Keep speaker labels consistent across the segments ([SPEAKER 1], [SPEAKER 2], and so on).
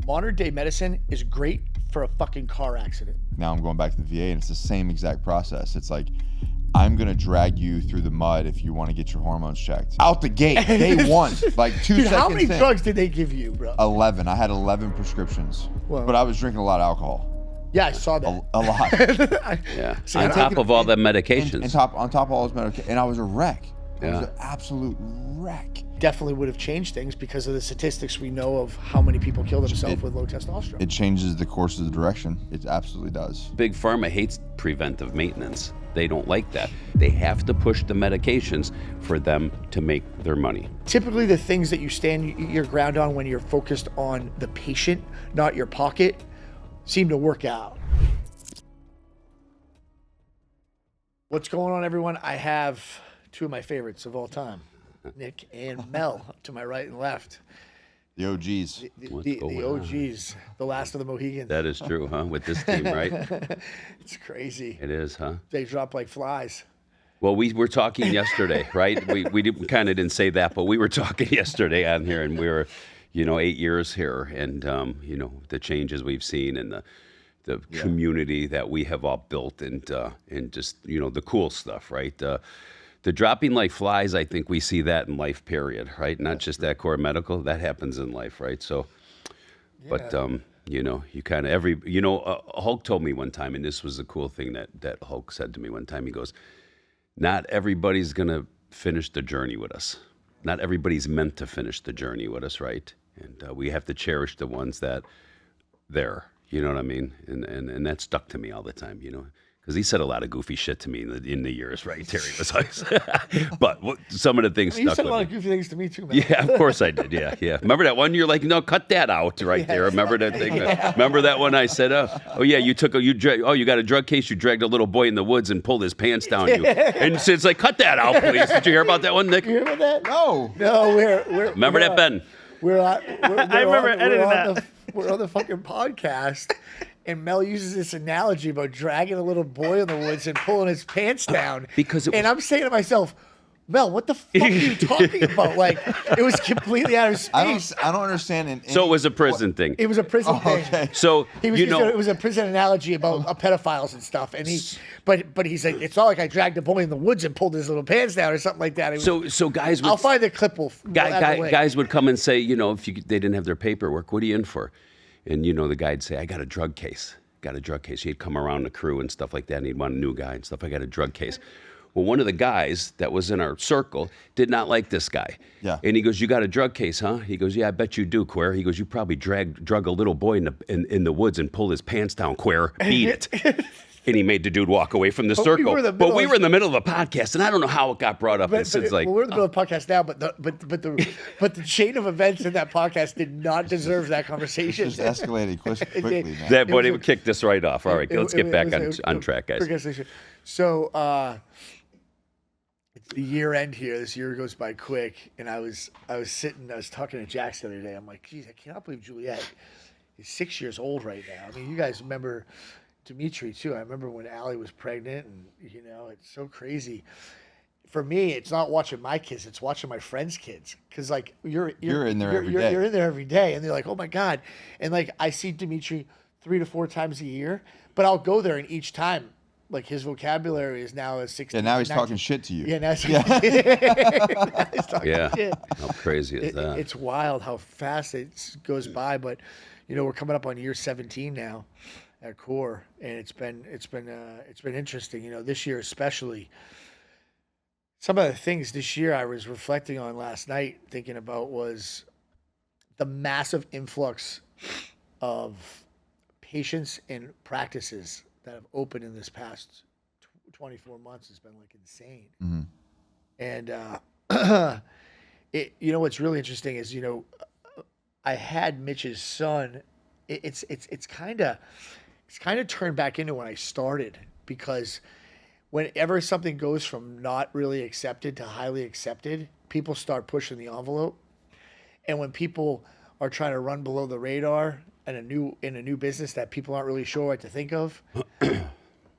[SPEAKER 1] modern day medicine is great for a fucking car accident.
[SPEAKER 2] Now I'm going back to the VA, and it's the same exact process. It's like, I'm gonna drag you through the mud if you want to get your hormones checked. Out the gate, day one, like 2
[SPEAKER 1] Dude,
[SPEAKER 2] seconds
[SPEAKER 1] how many
[SPEAKER 2] in.
[SPEAKER 1] drugs did they give you, bro?
[SPEAKER 2] 11. I had 11 prescriptions,
[SPEAKER 1] Whoa.
[SPEAKER 2] but I was drinking a lot of alcohol.
[SPEAKER 1] Yeah, I saw that.
[SPEAKER 2] A lot.
[SPEAKER 3] Yeah.
[SPEAKER 1] See,
[SPEAKER 3] On
[SPEAKER 1] I'm
[SPEAKER 3] top
[SPEAKER 1] taking-
[SPEAKER 3] of all the medications.
[SPEAKER 2] On top of all those medications, and I was a wreck. I was
[SPEAKER 3] Yeah.
[SPEAKER 2] an absolute wreck.
[SPEAKER 1] Definitely would have changed things because of the statistics we know of how many people kill themselves with low testosterone.
[SPEAKER 2] It changes the course of the direction. It absolutely does.
[SPEAKER 3] Big Pharma hates preventive maintenance. They don't like that. They have to push the medications for them to make their money.
[SPEAKER 1] Typically, the things that you stand your ground on when you're focused on the patient, not your pocket, seem to work out. What's going on, everyone? I have two of my favorites of all time, Nick and Mel, to my right and left.
[SPEAKER 2] The OGs.
[SPEAKER 1] The OGs, the last of the Mohegans.
[SPEAKER 3] That is true, huh? With this team, right?
[SPEAKER 1] It's crazy.
[SPEAKER 3] It is, huh?
[SPEAKER 1] They drop like flies.
[SPEAKER 3] Well, we were talking yesterday, right? We kind of didn't say that, but we were talking yesterday on here, and we were, 8 years here, and the changes we've seen and the community that we have all built, and just the cool stuff, right? The dropping like flies, I think we see that in life, period, right? Not just that core medical, that happens in life, right? So, but you kind of Hulk told me one time, and this was a cool thing that Hulk said to me one time. He goes, not everybody's going to finish the journey with us. Not everybody's meant to finish the journey with us, right? And we have to cherish the ones that there, you know what I mean? And that stuck to me all the time, because he said a lot of goofy shit to me in the years, right? Terry was always, but some of the things
[SPEAKER 1] You
[SPEAKER 3] stuck
[SPEAKER 1] said a
[SPEAKER 3] with
[SPEAKER 1] lot
[SPEAKER 3] me.
[SPEAKER 1] of goofy things to me too, man.
[SPEAKER 3] Yeah, of course I did. Yeah. Remember that one? You're like, no, cut that out right there. Remember that thing? Remember that one I said, oh yeah, you got a drug case. You dragged a little boy in the woods and pulled his pants down. And so it's like, cut that out, please. Did you hear about that one, Nick?
[SPEAKER 1] You hear about that?
[SPEAKER 2] No.
[SPEAKER 1] No, we're
[SPEAKER 3] Remember that, Ben?
[SPEAKER 1] I
[SPEAKER 4] remember editing that.
[SPEAKER 1] We're on the fucking podcast, and Mel uses this analogy about dragging a little boy in the woods and pulling his pants down.
[SPEAKER 3] Because
[SPEAKER 1] and I'm saying to myself, Mel, what the fuck are you talking about? Like, it was completely out of space.
[SPEAKER 2] I don't understand.
[SPEAKER 3] So it was a prison thing.
[SPEAKER 1] It was a prison thing.
[SPEAKER 2] Okay.
[SPEAKER 3] So
[SPEAKER 1] He was, it was a prison analogy about pedophiles and stuff, and but he's like, it's not like I dragged a boy in the woods and pulled his little pants down or something like that. It was,
[SPEAKER 3] so guys would
[SPEAKER 1] I'll find the clip.
[SPEAKER 3] guys would come and say, if they didn't have their paperwork, what are you in for? And the guy'd say, I got a drug case. He'd come around the crew and stuff like that, and he'd want a new guy and stuff. I got a drug case. Well, one of the guys that was in our circle did not like this guy. Yeah. And he goes, you got a drug case, huh? He goes, yeah, I bet you do, Queer. He goes, you probably drug a little boy in the woods and pulled his pants down, Queer. Beat it. And he made the dude walk away from the circle. We were in the middle of a podcast, and I don't know how it got brought up.
[SPEAKER 1] We're in the middle of the podcast now, but the chain of events in that podcast did not deserve that conversation.
[SPEAKER 2] It just escalated quickly, man.
[SPEAKER 3] That boy would kick this right off. All right, let's get back on track, guys.
[SPEAKER 1] So it's the year end here. This year goes by quick, and I was talking to Jax the other day. I'm like, geez, I cannot believe Juliet is 6 years old right now. I mean, you guys remember Dimitri too. I remember when Allie was pregnant, and it's so crazy. For me, it's not watching my kids; it's watching my friends' kids. Because like you're
[SPEAKER 2] in there every day.
[SPEAKER 1] You're in there every day, and they're like, "Oh my god!" And like I see Dimitri 3 to 4 times a year, but I'll go there, and each time, like his vocabulary is now a 16.
[SPEAKER 2] Yeah, now he's
[SPEAKER 1] 19.
[SPEAKER 2] talking shit to you.
[SPEAKER 1] Yeah, now he's talking shit.
[SPEAKER 3] How crazy is that?
[SPEAKER 1] It's wild how fast it goes by, but we're coming up on year 17 now at Core, and it's been interesting. This year especially. Some of the things this year I was reflecting on last night, thinking about, was the massive influx of patients and practices that have opened in this past 24 months. Has been like insane.
[SPEAKER 2] Mm-hmm.
[SPEAKER 1] And what's really interesting is I had Mitch's son. It's kind of turned back into when I started, because whenever something goes from not really accepted to highly accepted, people start pushing the envelope. And when people are trying to run below the radar in a new business that people aren't really sure what to think of,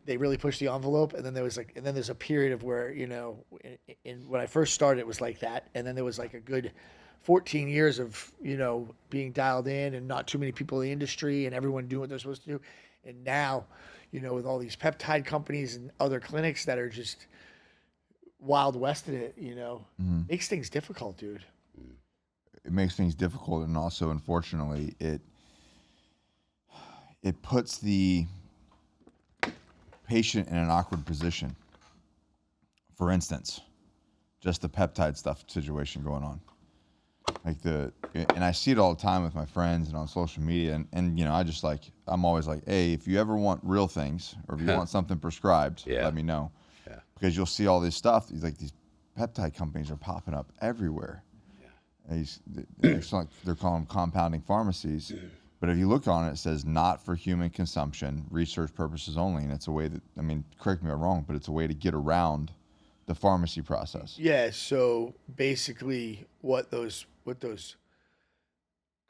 [SPEAKER 1] they really pushed the envelope, and then there's a period of where, when I first started, it was like that, and then there was like a good 14 years of, being dialed in and not too many people in the industry and everyone doing what they're supposed to do. And now, with all these peptide companies and other clinics that are just wild west in it, makes things difficult, dude.
[SPEAKER 2] It makes things difficult, and also, unfortunately, it puts the patient in an awkward position. For instance, just the peptide stuff situation going on. And I see it all the time with my friends and on social media, and I'm always like, hey, if you ever want real things, or if you want something prescribed, let me know. Yeah. Because you'll see all this stuff. These peptide companies are popping up everywhere. Yeah. They're calling them compounding pharmacies. But if you look on it, it says not for human consumption, research purposes only. And it's a way that, correct me if I'm wrong, but it's a way to get around the pharmacy process.
[SPEAKER 1] Yeah, so basically what those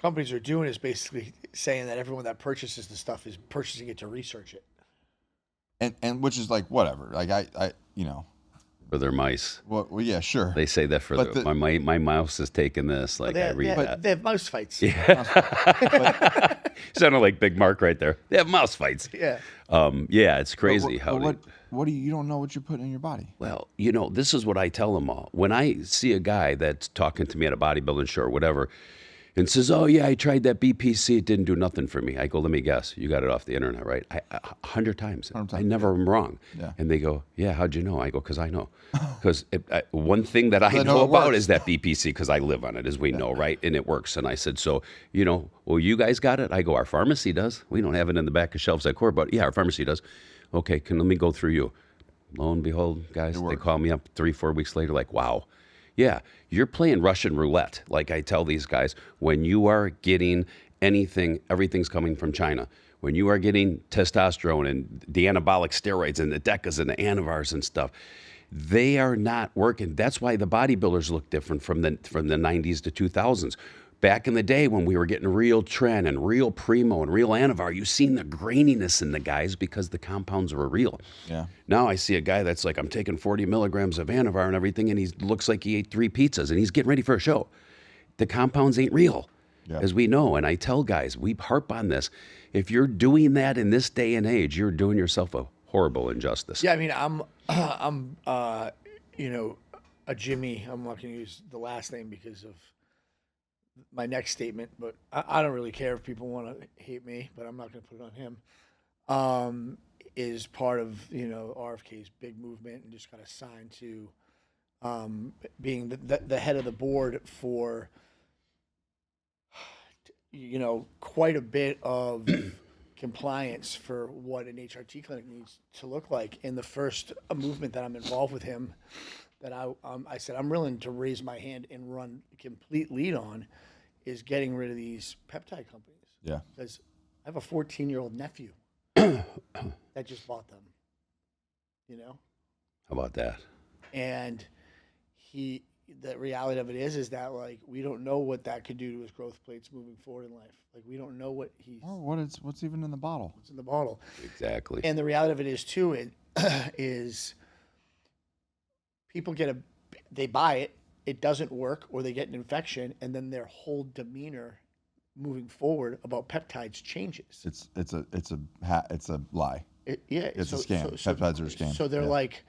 [SPEAKER 1] companies are doing is basically saying that everyone that purchases the stuff is purchasing it to research it.
[SPEAKER 2] And which is like, whatever. Like, I
[SPEAKER 3] For their mice.
[SPEAKER 2] Well, yeah, sure.
[SPEAKER 3] They say that for my mouse is taking this. Like, I read that.
[SPEAKER 1] They have mouse fights.
[SPEAKER 3] Yeah. Sounded like Big Mark right there. They have mouse fights.
[SPEAKER 1] Yeah.
[SPEAKER 3] Yeah, it's crazy
[SPEAKER 2] what do you don't know what you're putting in your body?
[SPEAKER 3] Well, this is what I tell them all. When I see a guy that's talking to me at a bodybuilding show or whatever, and says, "Oh yeah, I tried that BPC. It didn't do nothing for me." I go, "Let me guess. You got it off the internet, right?" 100 times. I never am wrong.
[SPEAKER 2] Yeah.
[SPEAKER 3] And they go, "Yeah, how'd you know?" I go, "Because I know." Because one thing that I know about is that BPC, because I live on it, as we know, right? And it works. And I said, "So, well, you guys got it?" I go, "Our pharmacy does. We don't have it in the back of shelves at Core, but yeah, our pharmacy does." "Okay, let me go through you." Lo and behold, guys, they call me up 3-4 weeks later, like, "Wow. Yeah, you're playing Russian roulette." Like I tell these guys, when you are getting anything, everything's coming from China. When you are getting testosterone and the anabolic steroids and the Decas and the Anavars and stuff, they are not working. That's why the bodybuilders look different from the 90s to 2000s. Back in the day when we were getting real Tren and real Primo and real Anavar, you seen the graininess in the guys because the compounds were real.
[SPEAKER 2] Yeah.
[SPEAKER 3] Now I see a guy that's like, I'm taking 40 milligrams of Anavar and everything, and he looks like he ate 3 pizzas and he's getting ready for a show. The compounds ain't real, as we know. And I tell guys, we harp on this. If you're doing that in this day and age, you're doing yourself a horrible injustice.
[SPEAKER 1] Yeah, I'm a Jimmy. I'm not going to use the last name because of my next statement, but I don't really care if people want to hate me, but I'm not going to put it on him. Is part of RFK's big movement and just got assigned to being the head of the board for quite a bit of compliance for what an HRT clinic needs to look like. In the first movement that I'm involved with him, that I said I'm willing to raise my hand and run complete lead on, is getting rid of these peptide companies.
[SPEAKER 2] Yeah.
[SPEAKER 1] Because I have a 14-year-old nephew that just bought them.
[SPEAKER 3] How about that?
[SPEAKER 1] And the reality of it is that, like, we don't know what that could do to his growth plates moving forward in life. Like, we don't know what he's.
[SPEAKER 2] Or what's even in the bottle.
[SPEAKER 1] What's in the bottle?
[SPEAKER 3] Exactly.
[SPEAKER 1] And the reality of it is too, is people they buy it, it doesn't work, or they get an infection, and then their whole demeanor moving forward about peptides changes.
[SPEAKER 2] It's a lie. It's a scam. Peptides are a scam.
[SPEAKER 1] So they're like,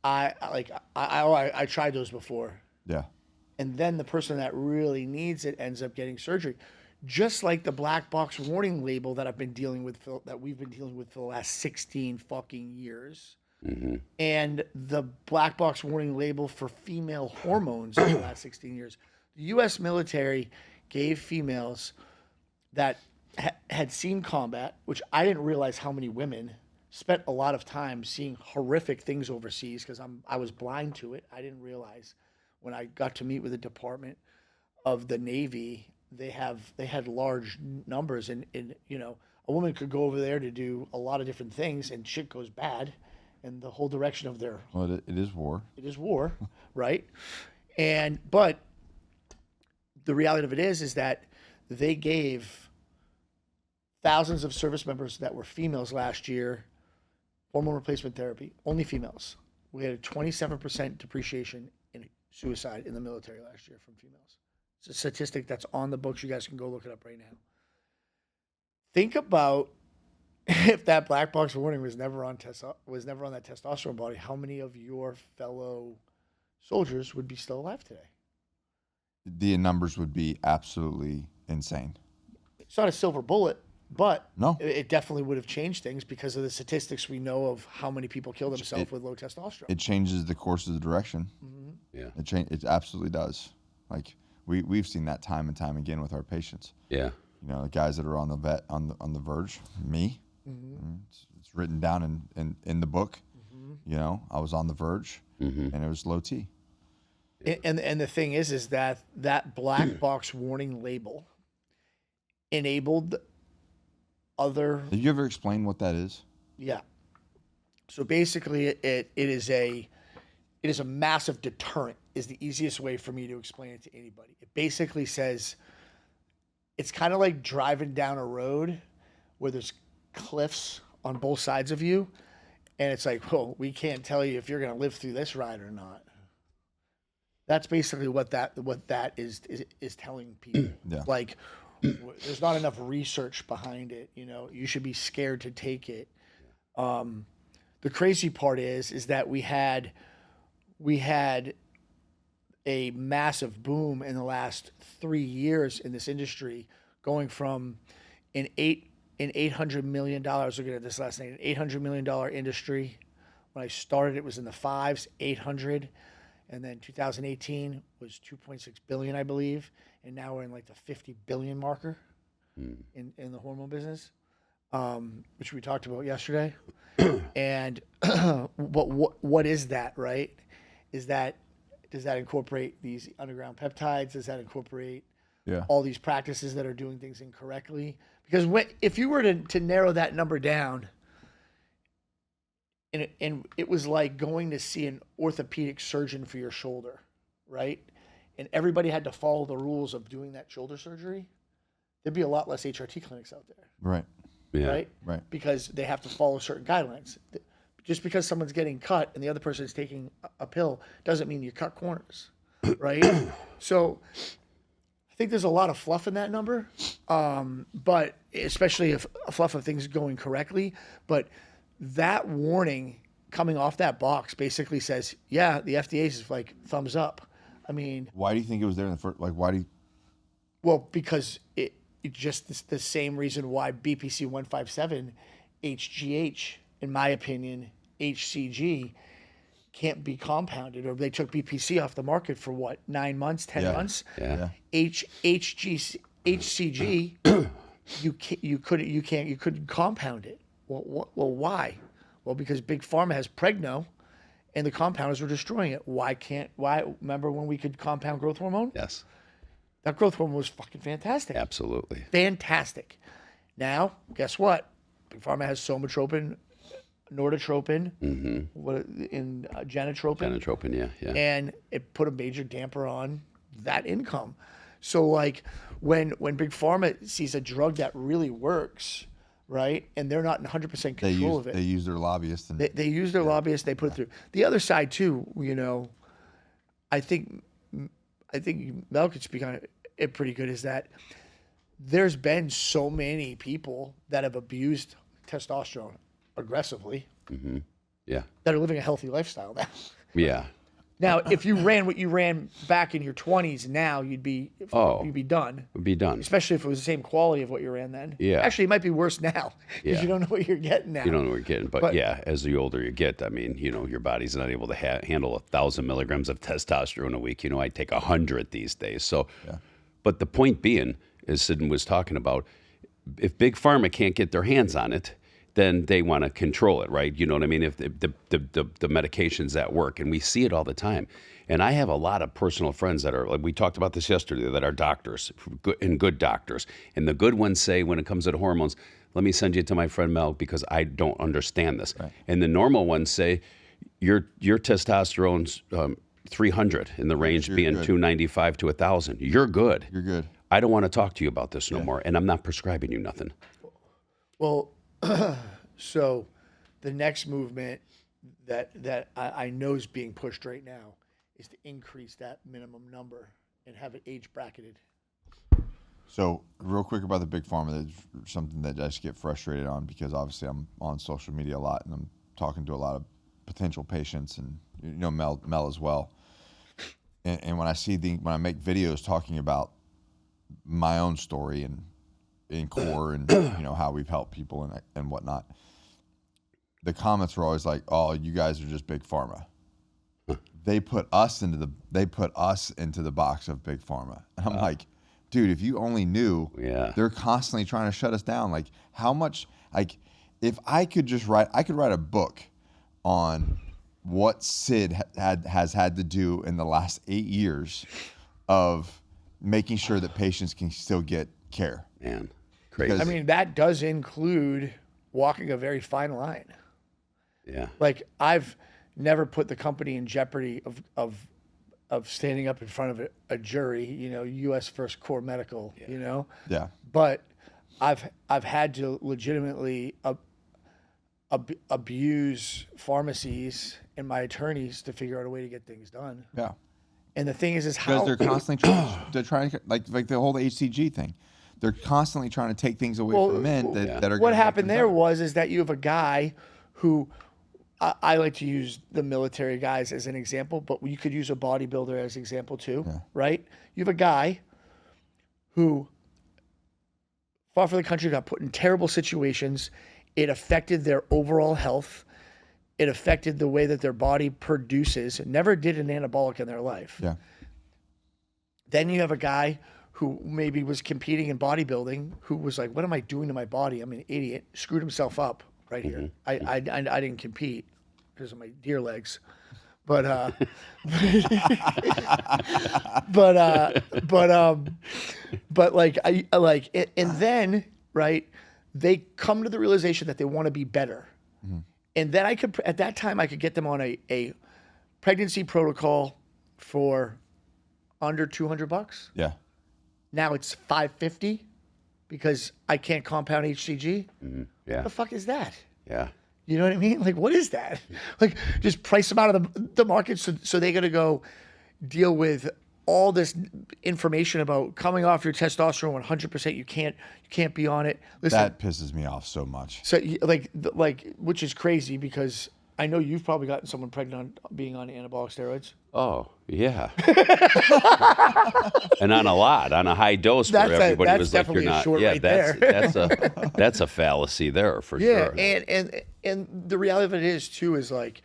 [SPEAKER 1] I tried those before.
[SPEAKER 2] Yeah.
[SPEAKER 1] And then the person that really needs it ends up getting surgery. Just like the black box warning label that we've been dealing with for the last 16 fucking years.
[SPEAKER 3] Mm-hmm.
[SPEAKER 1] And the black box warning label for female hormones in the last 16 years. The U.S. military gave females that had seen combat, which I didn't realize how many women spent a lot of time seeing horrific things overseas because I was blind to it. I didn't realize when I got to meet with the Department of the Navy, they had large numbers, and a woman could go over there to do a lot of different things, and shit goes bad. And the whole direction of their...
[SPEAKER 2] Well, it is war.
[SPEAKER 1] It is war, right? But the reality of it is that they gave thousands of service members that were females last year hormone replacement therapy, only females. We had a 27% depreciation in suicide in the military last year from females. It's a statistic that's on the books. You guys can go look it up right now. Think about if that black box warning was never on that testosterone body, how many of your fellow soldiers would be still alive today?
[SPEAKER 2] The numbers would be absolutely insane.
[SPEAKER 1] It's not a silver bullet, but
[SPEAKER 2] No.
[SPEAKER 1] it definitely would have changed things because of the statistics we know of how many people kill themselves with low testosterone.
[SPEAKER 2] It changes the course of the direction.
[SPEAKER 3] Yeah.
[SPEAKER 2] It absolutely does. Like we've seen that time and time again with our patients.
[SPEAKER 3] Yeah.
[SPEAKER 2] You know, the guys that are on the verge, me. It's written down in the book. You know, I was on the verge, and it was low T.
[SPEAKER 1] And the thing is that black box warning label enabled other.
[SPEAKER 2] Did you ever explain what that is?
[SPEAKER 1] Yeah. So basically, it is a massive deterrent. Is the easiest way for me to explain it to anybody. It basically says it's kind of like driving down a road where there's cliffs on both sides of you, and it's like, well, we can't tell you if you're going to live through this ride or not. That's basically what that is telling people.
[SPEAKER 2] Yeah.
[SPEAKER 1] Like, there's not enough research behind it. You know, you should be scared to take it. The crazy part is that we had a massive boom in the last 3 years in this industry, going from an $800 million. Looking at this last night, an $800 million industry. When I started, it was in the fives, 800. And then 2018 was 2.6 billion, I believe, and now we're in like the 50 billion marker in the hormone business, which we talked about yesterday. And what is that, right? Does that incorporate these underground peptides? Does that incorporate all these practices that are doing things incorrectly? Because if you were to narrow that number down, and it was like going to see an orthopedic surgeon for your shoulder, right? And everybody had to follow the rules of doing that shoulder surgery, there'd be a lot less HRT clinics out there.
[SPEAKER 2] Right.
[SPEAKER 3] Yeah.
[SPEAKER 1] Right?
[SPEAKER 2] Right.
[SPEAKER 1] Because they have to follow certain guidelines. Just because someone's getting cut and the other person is taking a pill doesn't mean you cut corners, right? So I think there's a lot of fluff in that number, but especially if a fluff of things going correctly. But that warning coming off that box basically says, yeah, the FDA is like thumbs up. I mean,
[SPEAKER 2] Why do you think it was there in the first? Like, why do you?
[SPEAKER 1] well, because it just the same reason why BPC 157, HGH, in my opinion, HCG can't be compounded, or they took BPC off the market for what, 9 months, 10 months.
[SPEAKER 3] Yeah.
[SPEAKER 1] HCG, you couldn't compound it. Well, why? Well, because Big Pharma has Pregno, and the compounders were destroying it. Why? Remember when we could compound growth hormone?
[SPEAKER 3] Yes.
[SPEAKER 1] That growth hormone was fucking fantastic.
[SPEAKER 3] Absolutely.
[SPEAKER 1] Fantastic. Now, guess what? Big Pharma has somatropin, norditropin, genotropin.
[SPEAKER 3] Genotropin, yeah.
[SPEAKER 1] And it put a major damper on that income. So, like, when Big Pharma sees a drug that really works, right, and they're not in 100% control of it.
[SPEAKER 2] They use their lobbyists. And
[SPEAKER 1] They use their lobbyists. They put it through. The other side too, you know, I think Mel could speak on it pretty good. Is that there's been so many people that have abused testosterone aggressively
[SPEAKER 3] Yeah.
[SPEAKER 1] that are living a healthy lifestyle now.
[SPEAKER 3] Yeah.
[SPEAKER 1] Now, if you ran what you ran back in your 20s, now you'd be done.
[SPEAKER 3] Would be done.
[SPEAKER 1] Especially if it was the same quality of what you ran then.
[SPEAKER 3] Yeah.
[SPEAKER 1] Actually, it might be worse now because
[SPEAKER 3] Yeah.
[SPEAKER 1] you don't know what you're getting now.
[SPEAKER 3] You don't know what you're getting, but yeah, as the older you get, I mean, you know, your body's not able to handle 1,000 milligrams of testosterone a week. You know, I take 100 these days. So, but the point being, as Sidney was talking about, if Big Pharma can't get their hands on it, then they want to control it, right? You know what I mean? If the medications that work, and we see it all the time. And I have a lot of personal friends that are, like we talked about this yesterday, that are doctors, good doctors. And the good ones say, when it comes to the hormones, let me send you to my friend Mel because I don't understand this. Right. And the normal ones say, your testosterone's 300 in the range being good. 295 to 1,000. You're good.
[SPEAKER 2] You're good.
[SPEAKER 3] I don't want to talk to you about this no more, and I'm not prescribing you nothing.
[SPEAKER 1] Well, so the next movement that I know is being pushed right now is to increase that minimum number and have it age bracketed.
[SPEAKER 2] So real quick about the Big Pharma, that's something that I just get frustrated on because obviously I'm on social media a lot and I'm talking to a lot of potential patients and Mel as well. And when I see when I make videos talking about my own story and in core and how we've helped people and whatnot, the comments were always like, "Oh, you guys are just Big Pharma." They put us into the box of Big Pharma. And I'm like, dude, if you only knew, they're constantly trying to shut us down. Like how much, like if I could write a book on what Sid has had to do in the last 8 years of making sure that patients can still get care.
[SPEAKER 3] Man, crazy.
[SPEAKER 1] I mean, that does include walking a very fine line.
[SPEAKER 3] Yeah.
[SPEAKER 1] Like I've never put the company in jeopardy of standing up in front of a jury, U.S. First Core Medical,
[SPEAKER 2] Yeah.
[SPEAKER 1] But I've had to legitimately abuse pharmacies and my attorneys to figure out a way to get things done.
[SPEAKER 2] Yeah.
[SPEAKER 1] And the thing is how
[SPEAKER 2] because they're constantly trying to like the whole HCG thing. They're constantly trying to take things away from men that are.
[SPEAKER 1] What happened there is that you have a guy who. I like to use the military guys as an example, but you could use a bodybuilder as an example too, right? You have a guy who fought for the country, got put in terrible situations. It affected their overall health. It affected the way that their body produces. Never did an anabolic in their life.
[SPEAKER 2] Yeah.
[SPEAKER 1] Then you have a guy who maybe was competing in bodybuilding, who was like, "What am I doing to my body? I'm an idiot." Screwed himself up. Right here. I didn't compete because of my deer legs, but like I like it, and then right, they come to the realization that they want to be better, and then at that time I could get them on a pregnancy protocol for under $200.
[SPEAKER 2] Yeah.
[SPEAKER 1] Now it's $550 because I can't compound HCG.
[SPEAKER 3] Yeah.
[SPEAKER 1] What the fuck is that?
[SPEAKER 3] Yeah.
[SPEAKER 1] You know what I mean? Like, what is that? Like, just price them out of the market so they got to go deal with all this information about coming off your testosterone 100%. You can't be on it. Listen,
[SPEAKER 2] That pisses me off so much.
[SPEAKER 1] so like which is crazy because I know you've probably gotten someone pregnant on being on anabolic steroids.
[SPEAKER 3] Oh, yeah. And on a high dose where everybody was like, "You're not." Yeah, that's a fallacy there for sure.
[SPEAKER 1] And the reality of it is too is like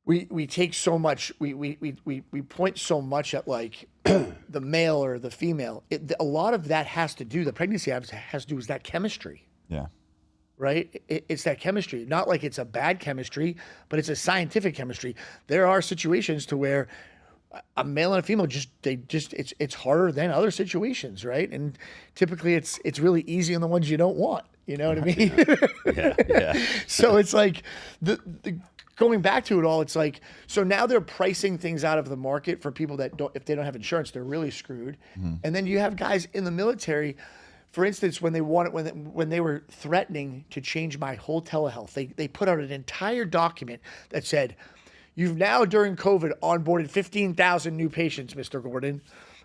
[SPEAKER 1] we take so much we point so much at like the male or the female. A lot of that has to do, the pregnancy has to do with that chemistry.
[SPEAKER 2] Yeah.
[SPEAKER 1] Right? It's that chemistry. Not like it's a bad chemistry, but it's a scientific chemistry. There are situations to where a male and a female it's harder than other situations, right? And typically it's really easy on the ones you don't want. You know what I mean?
[SPEAKER 3] Yeah.
[SPEAKER 1] So it's like the going back to it all, it's like, so now they're pricing things out of the market for people that if they don't have insurance, they're really screwed. And then you have guys in the military. For instance, when they were threatening to change my whole telehealth, they put out an entire document that said, "You've now during COVID onboarded 15,000 new patients, Mr. Gordon."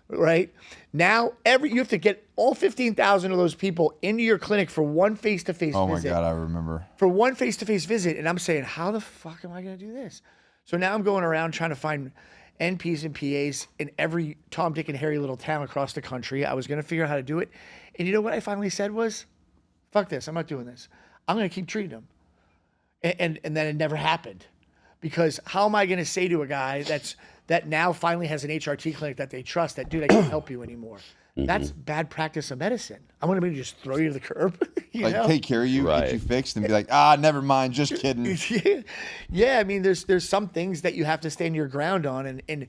[SPEAKER 1] Right? Now you have to get all 15,000 of those people into your clinic for one face-to-face visit.
[SPEAKER 2] Oh my God, I remember.
[SPEAKER 1] For one face-to-face visit, and I'm saying, how the fuck am I going to do this? So now I'm going around trying to find NPs and PAs in every Tom, Dick, and Harry little town across the country. I was going to figure out how to do it. And you know what I finally said was, fuck this, I'm not doing this. I'm going to keep treating them. And then it never happened. Because how am I going to say to a guy that now finally has an HRT clinic that they trust that, dude, I can't help you anymore? That's bad practice of medicine. I'm going to maybe just throw you to the curb.
[SPEAKER 2] Take care of you, get you fixed, and be like, never mind, just kidding.
[SPEAKER 1] Yeah, I mean, there's some things that you have to stand your ground on. And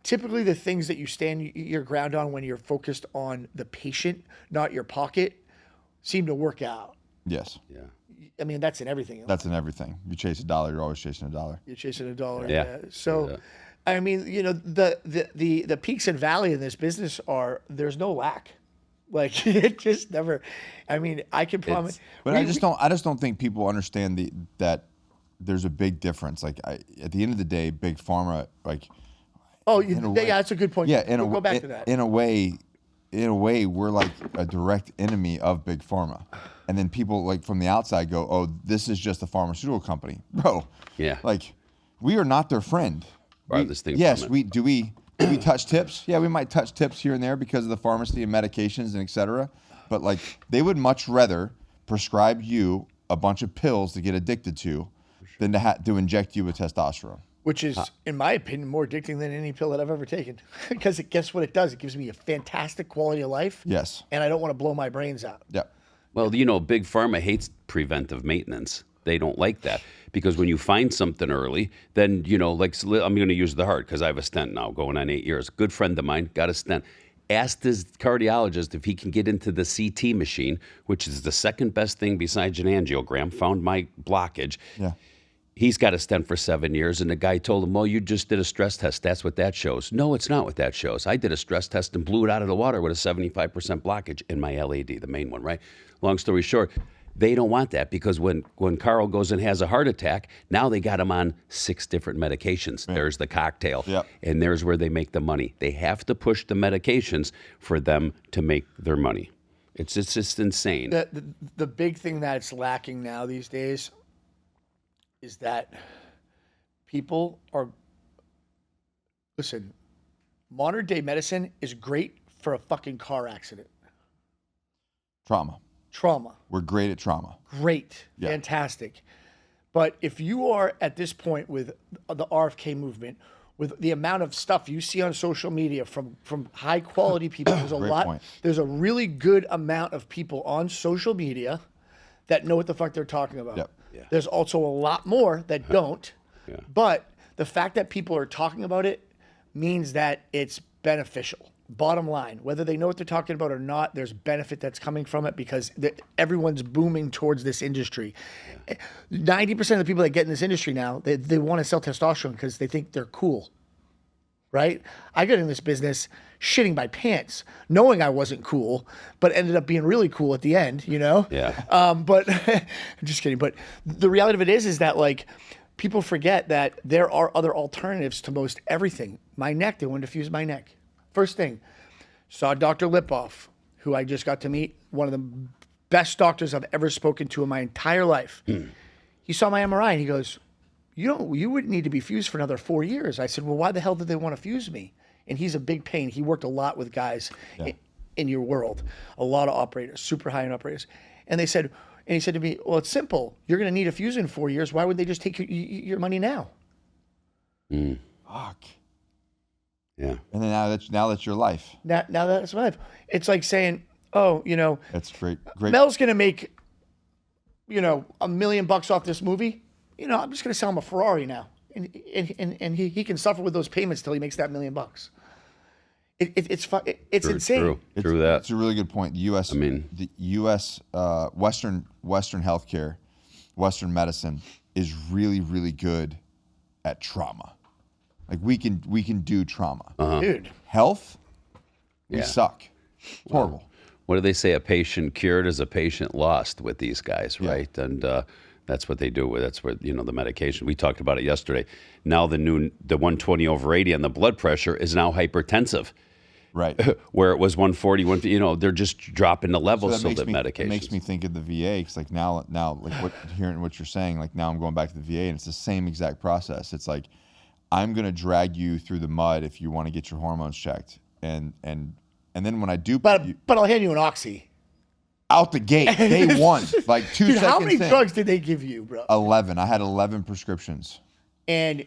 [SPEAKER 1] typically the things that you stand your ground on when you're focused on the patient, not your pocket, seem to work out.
[SPEAKER 2] Yes.
[SPEAKER 3] Yeah.
[SPEAKER 1] I mean, that's in everything.
[SPEAKER 2] That's in everything. You chase a dollar, you're always chasing a dollar.
[SPEAKER 1] You're chasing a dollar.
[SPEAKER 3] Yeah.
[SPEAKER 1] So, I mean, the peaks and valley in this business there's no lack. Like it just never. I mean, I can promise.
[SPEAKER 2] But I just don't think people understand that there's a big difference. Like at the end of the day, Big Pharma, like
[SPEAKER 1] that's a good point.
[SPEAKER 2] yeah,
[SPEAKER 1] Go back to that.
[SPEAKER 2] In a way, we're like a direct enemy of Big Pharma. And then people like from the outside go, "Oh, this is just a pharmaceutical company." Bro.
[SPEAKER 3] Yeah.
[SPEAKER 2] Like we are not their friend.
[SPEAKER 3] Farthest thing
[SPEAKER 2] Yes,
[SPEAKER 3] from it.
[SPEAKER 2] do we touch tips? Yeah, we might touch tips here and there because of the pharmacy and medications and et cetera. But like they would much rather prescribe you a bunch of pills to get addicted to than to inject you with testosterone.
[SPEAKER 1] Which is, in my opinion, more addicting than any pill that I've ever taken. Because guess what it does? It gives me a fantastic quality of life.
[SPEAKER 2] Yes.
[SPEAKER 1] And I don't want to blow my brains out.
[SPEAKER 2] Yeah.
[SPEAKER 3] Well, you know, Big Pharma hates preventive maintenance. They don't like that because when you find something early, then, you know, like I'm going to use the heart because I have a stent now going on 8 years. Good friend of mine got a stent. Asked his cardiologist if he can get into the CT machine, which is the second best thing besides an angiogram, found my blockage.
[SPEAKER 2] Yeah.
[SPEAKER 3] He's got a stent for 7 years, and the guy told him, well, you just did a stress test. That's what that shows. No, it's not what that shows. I did a stress test and blew it out of the water with a 75% blockage in my LAD, the main one, right? Long story short, they don't want that because when Carl goes and has a heart attack, now they got him on 6 different medications. Yeah. There's the cocktail,
[SPEAKER 2] yep.
[SPEAKER 3] And there's where they make the money. They have to push the medications for them to make their money. It's just insane.
[SPEAKER 1] The big thing that's lacking now these days is that people are, listen, modern day medicine is great for a fucking car accident. Trauma.
[SPEAKER 2] We're great at trauma.
[SPEAKER 1] Great.
[SPEAKER 2] Yeah.
[SPEAKER 1] Fantastic. But if you are at this point with the RFK movement, with the amount of stuff you see on social media from high quality people, there's a really good amount of people on social media that know what the fuck they're talking about.
[SPEAKER 2] Yep.
[SPEAKER 3] Yeah.
[SPEAKER 1] There's also a lot more that don't.
[SPEAKER 3] Yeah.
[SPEAKER 1] But the fact that people are talking about it means that it's beneficial. Bottom line, whether they know what they're talking about or not, there's benefit that's coming from it because everyone's booming towards this industry. 90% of the people that get in this industry now, they want to sell testosterone because they think they're cool, right? I got in this business shitting my pants, knowing I wasn't cool, but ended up being really cool at the end, you know?
[SPEAKER 3] Yeah.
[SPEAKER 1] But I'm just kidding. But the reality of it is that like people forget that there are other alternatives to most everything. My neck, they wanted to fuse my neck. First thing, saw Dr. Lipoff, who I just got to meet, one of the best doctors I've ever spoken to in my entire life. He saw my MRI and he goes, you wouldn't need to be fused for another 4 years. I said, well, why the hell did they want to fuse me? And he's a big pain. He worked a lot with guys in your world, a lot of operators, super high-end operators. And he said to me, well, it's simple. You're going to need a fuse in 4 years. Why would they just take your money now?
[SPEAKER 2] Fuck.
[SPEAKER 3] Yeah.
[SPEAKER 2] And then now that's your life.
[SPEAKER 1] Now that's my life. It's like saying, oh, you know,
[SPEAKER 2] that's great.
[SPEAKER 1] Mel's going to make, you know, $1 million off this movie. You know, I'm just going to sell him a Ferrari now. And he can suffer with those payments till he makes that $1 million. It's insane.
[SPEAKER 3] True that.
[SPEAKER 2] It's a really good point. The U.S. Western healthcare, Western medicine is really, really good at trauma. Like we can do trauma.
[SPEAKER 1] Dude.
[SPEAKER 2] Health, we suck. It's horrible.
[SPEAKER 3] What do they say? A patient cured is a patient lost with these guys, right? Yeah. And that's what they do. That's what, you know, the medication. We talked about it yesterday. Now the 120 over 80 and the blood pressure is now hypertensive.
[SPEAKER 2] Right.
[SPEAKER 3] Where it was 140, you know, they're just dropping the levels of the medication.
[SPEAKER 2] It makes me think of the VA. Because like now, like hearing what you're saying, like now I'm going back to the VA and it's the same exact process. It's like, I'm going to drag you through the mud if you want to get your hormones checked. And then when I do...
[SPEAKER 1] But I'll hand you an Oxy.
[SPEAKER 2] Out the gate, day one. Like 2
[SPEAKER 1] Dude,
[SPEAKER 2] seconds
[SPEAKER 1] how many
[SPEAKER 2] in.
[SPEAKER 1] drugs did they give you, bro?
[SPEAKER 2] 11. I had 11 prescriptions.
[SPEAKER 1] And,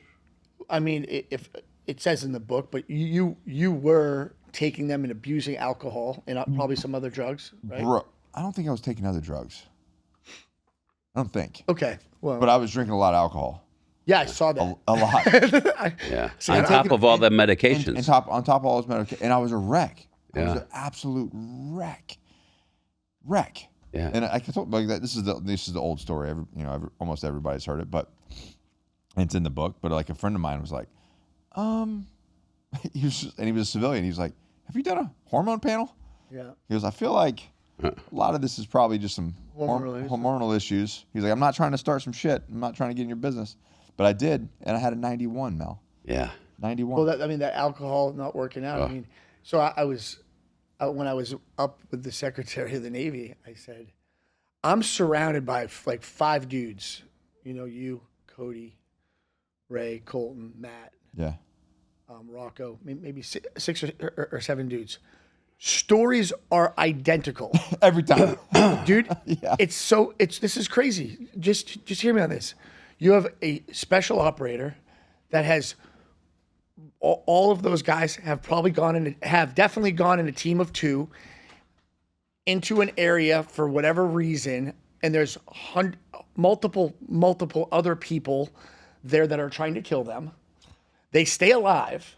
[SPEAKER 1] I mean, if it says in the book, but you were taking them and abusing alcohol and probably some other drugs, right?
[SPEAKER 2] Bro, I don't think I was taking other drugs. I don't think.
[SPEAKER 1] Okay. Well,
[SPEAKER 2] but I was drinking a lot of alcohol.
[SPEAKER 1] Yeah, I saw that.
[SPEAKER 2] A lot.
[SPEAKER 3] Yeah. On top of all the medications.
[SPEAKER 2] On top of all those medications. And I was a wreck. I was an absolute wreck. Yeah. And I told like that. This is the old story. Almost everybody's heard it, but it's in the book. But like a friend of mine was like, he was a civilian. He was like, have you done a hormone panel?
[SPEAKER 1] Yeah.
[SPEAKER 2] He goes, I feel like a lot of this is probably just some hormonal issues. He's like, I'm not trying to start some shit. I'm not trying to get in your business. But I did, and I had a 91, Mel.
[SPEAKER 3] Yeah.
[SPEAKER 2] 91.
[SPEAKER 1] Well, that alcohol not working out. I mean, so I was, when I was up with the Secretary of the Navy, I said, I'm surrounded by like 5 dudes. You know, you, Cody, Ray, Colton, Matt,
[SPEAKER 2] Yeah.
[SPEAKER 1] Rocco, maybe 6 or 7 dudes. Stories are identical
[SPEAKER 2] Every time.
[SPEAKER 1] dude.
[SPEAKER 2] Yeah.
[SPEAKER 1] This is crazy. Just hear me on this. You have a special operator that has all of those guys have definitely gone in a team of 2 into an area for whatever reason, and there's multiple other people there that are trying to kill them. They stay alive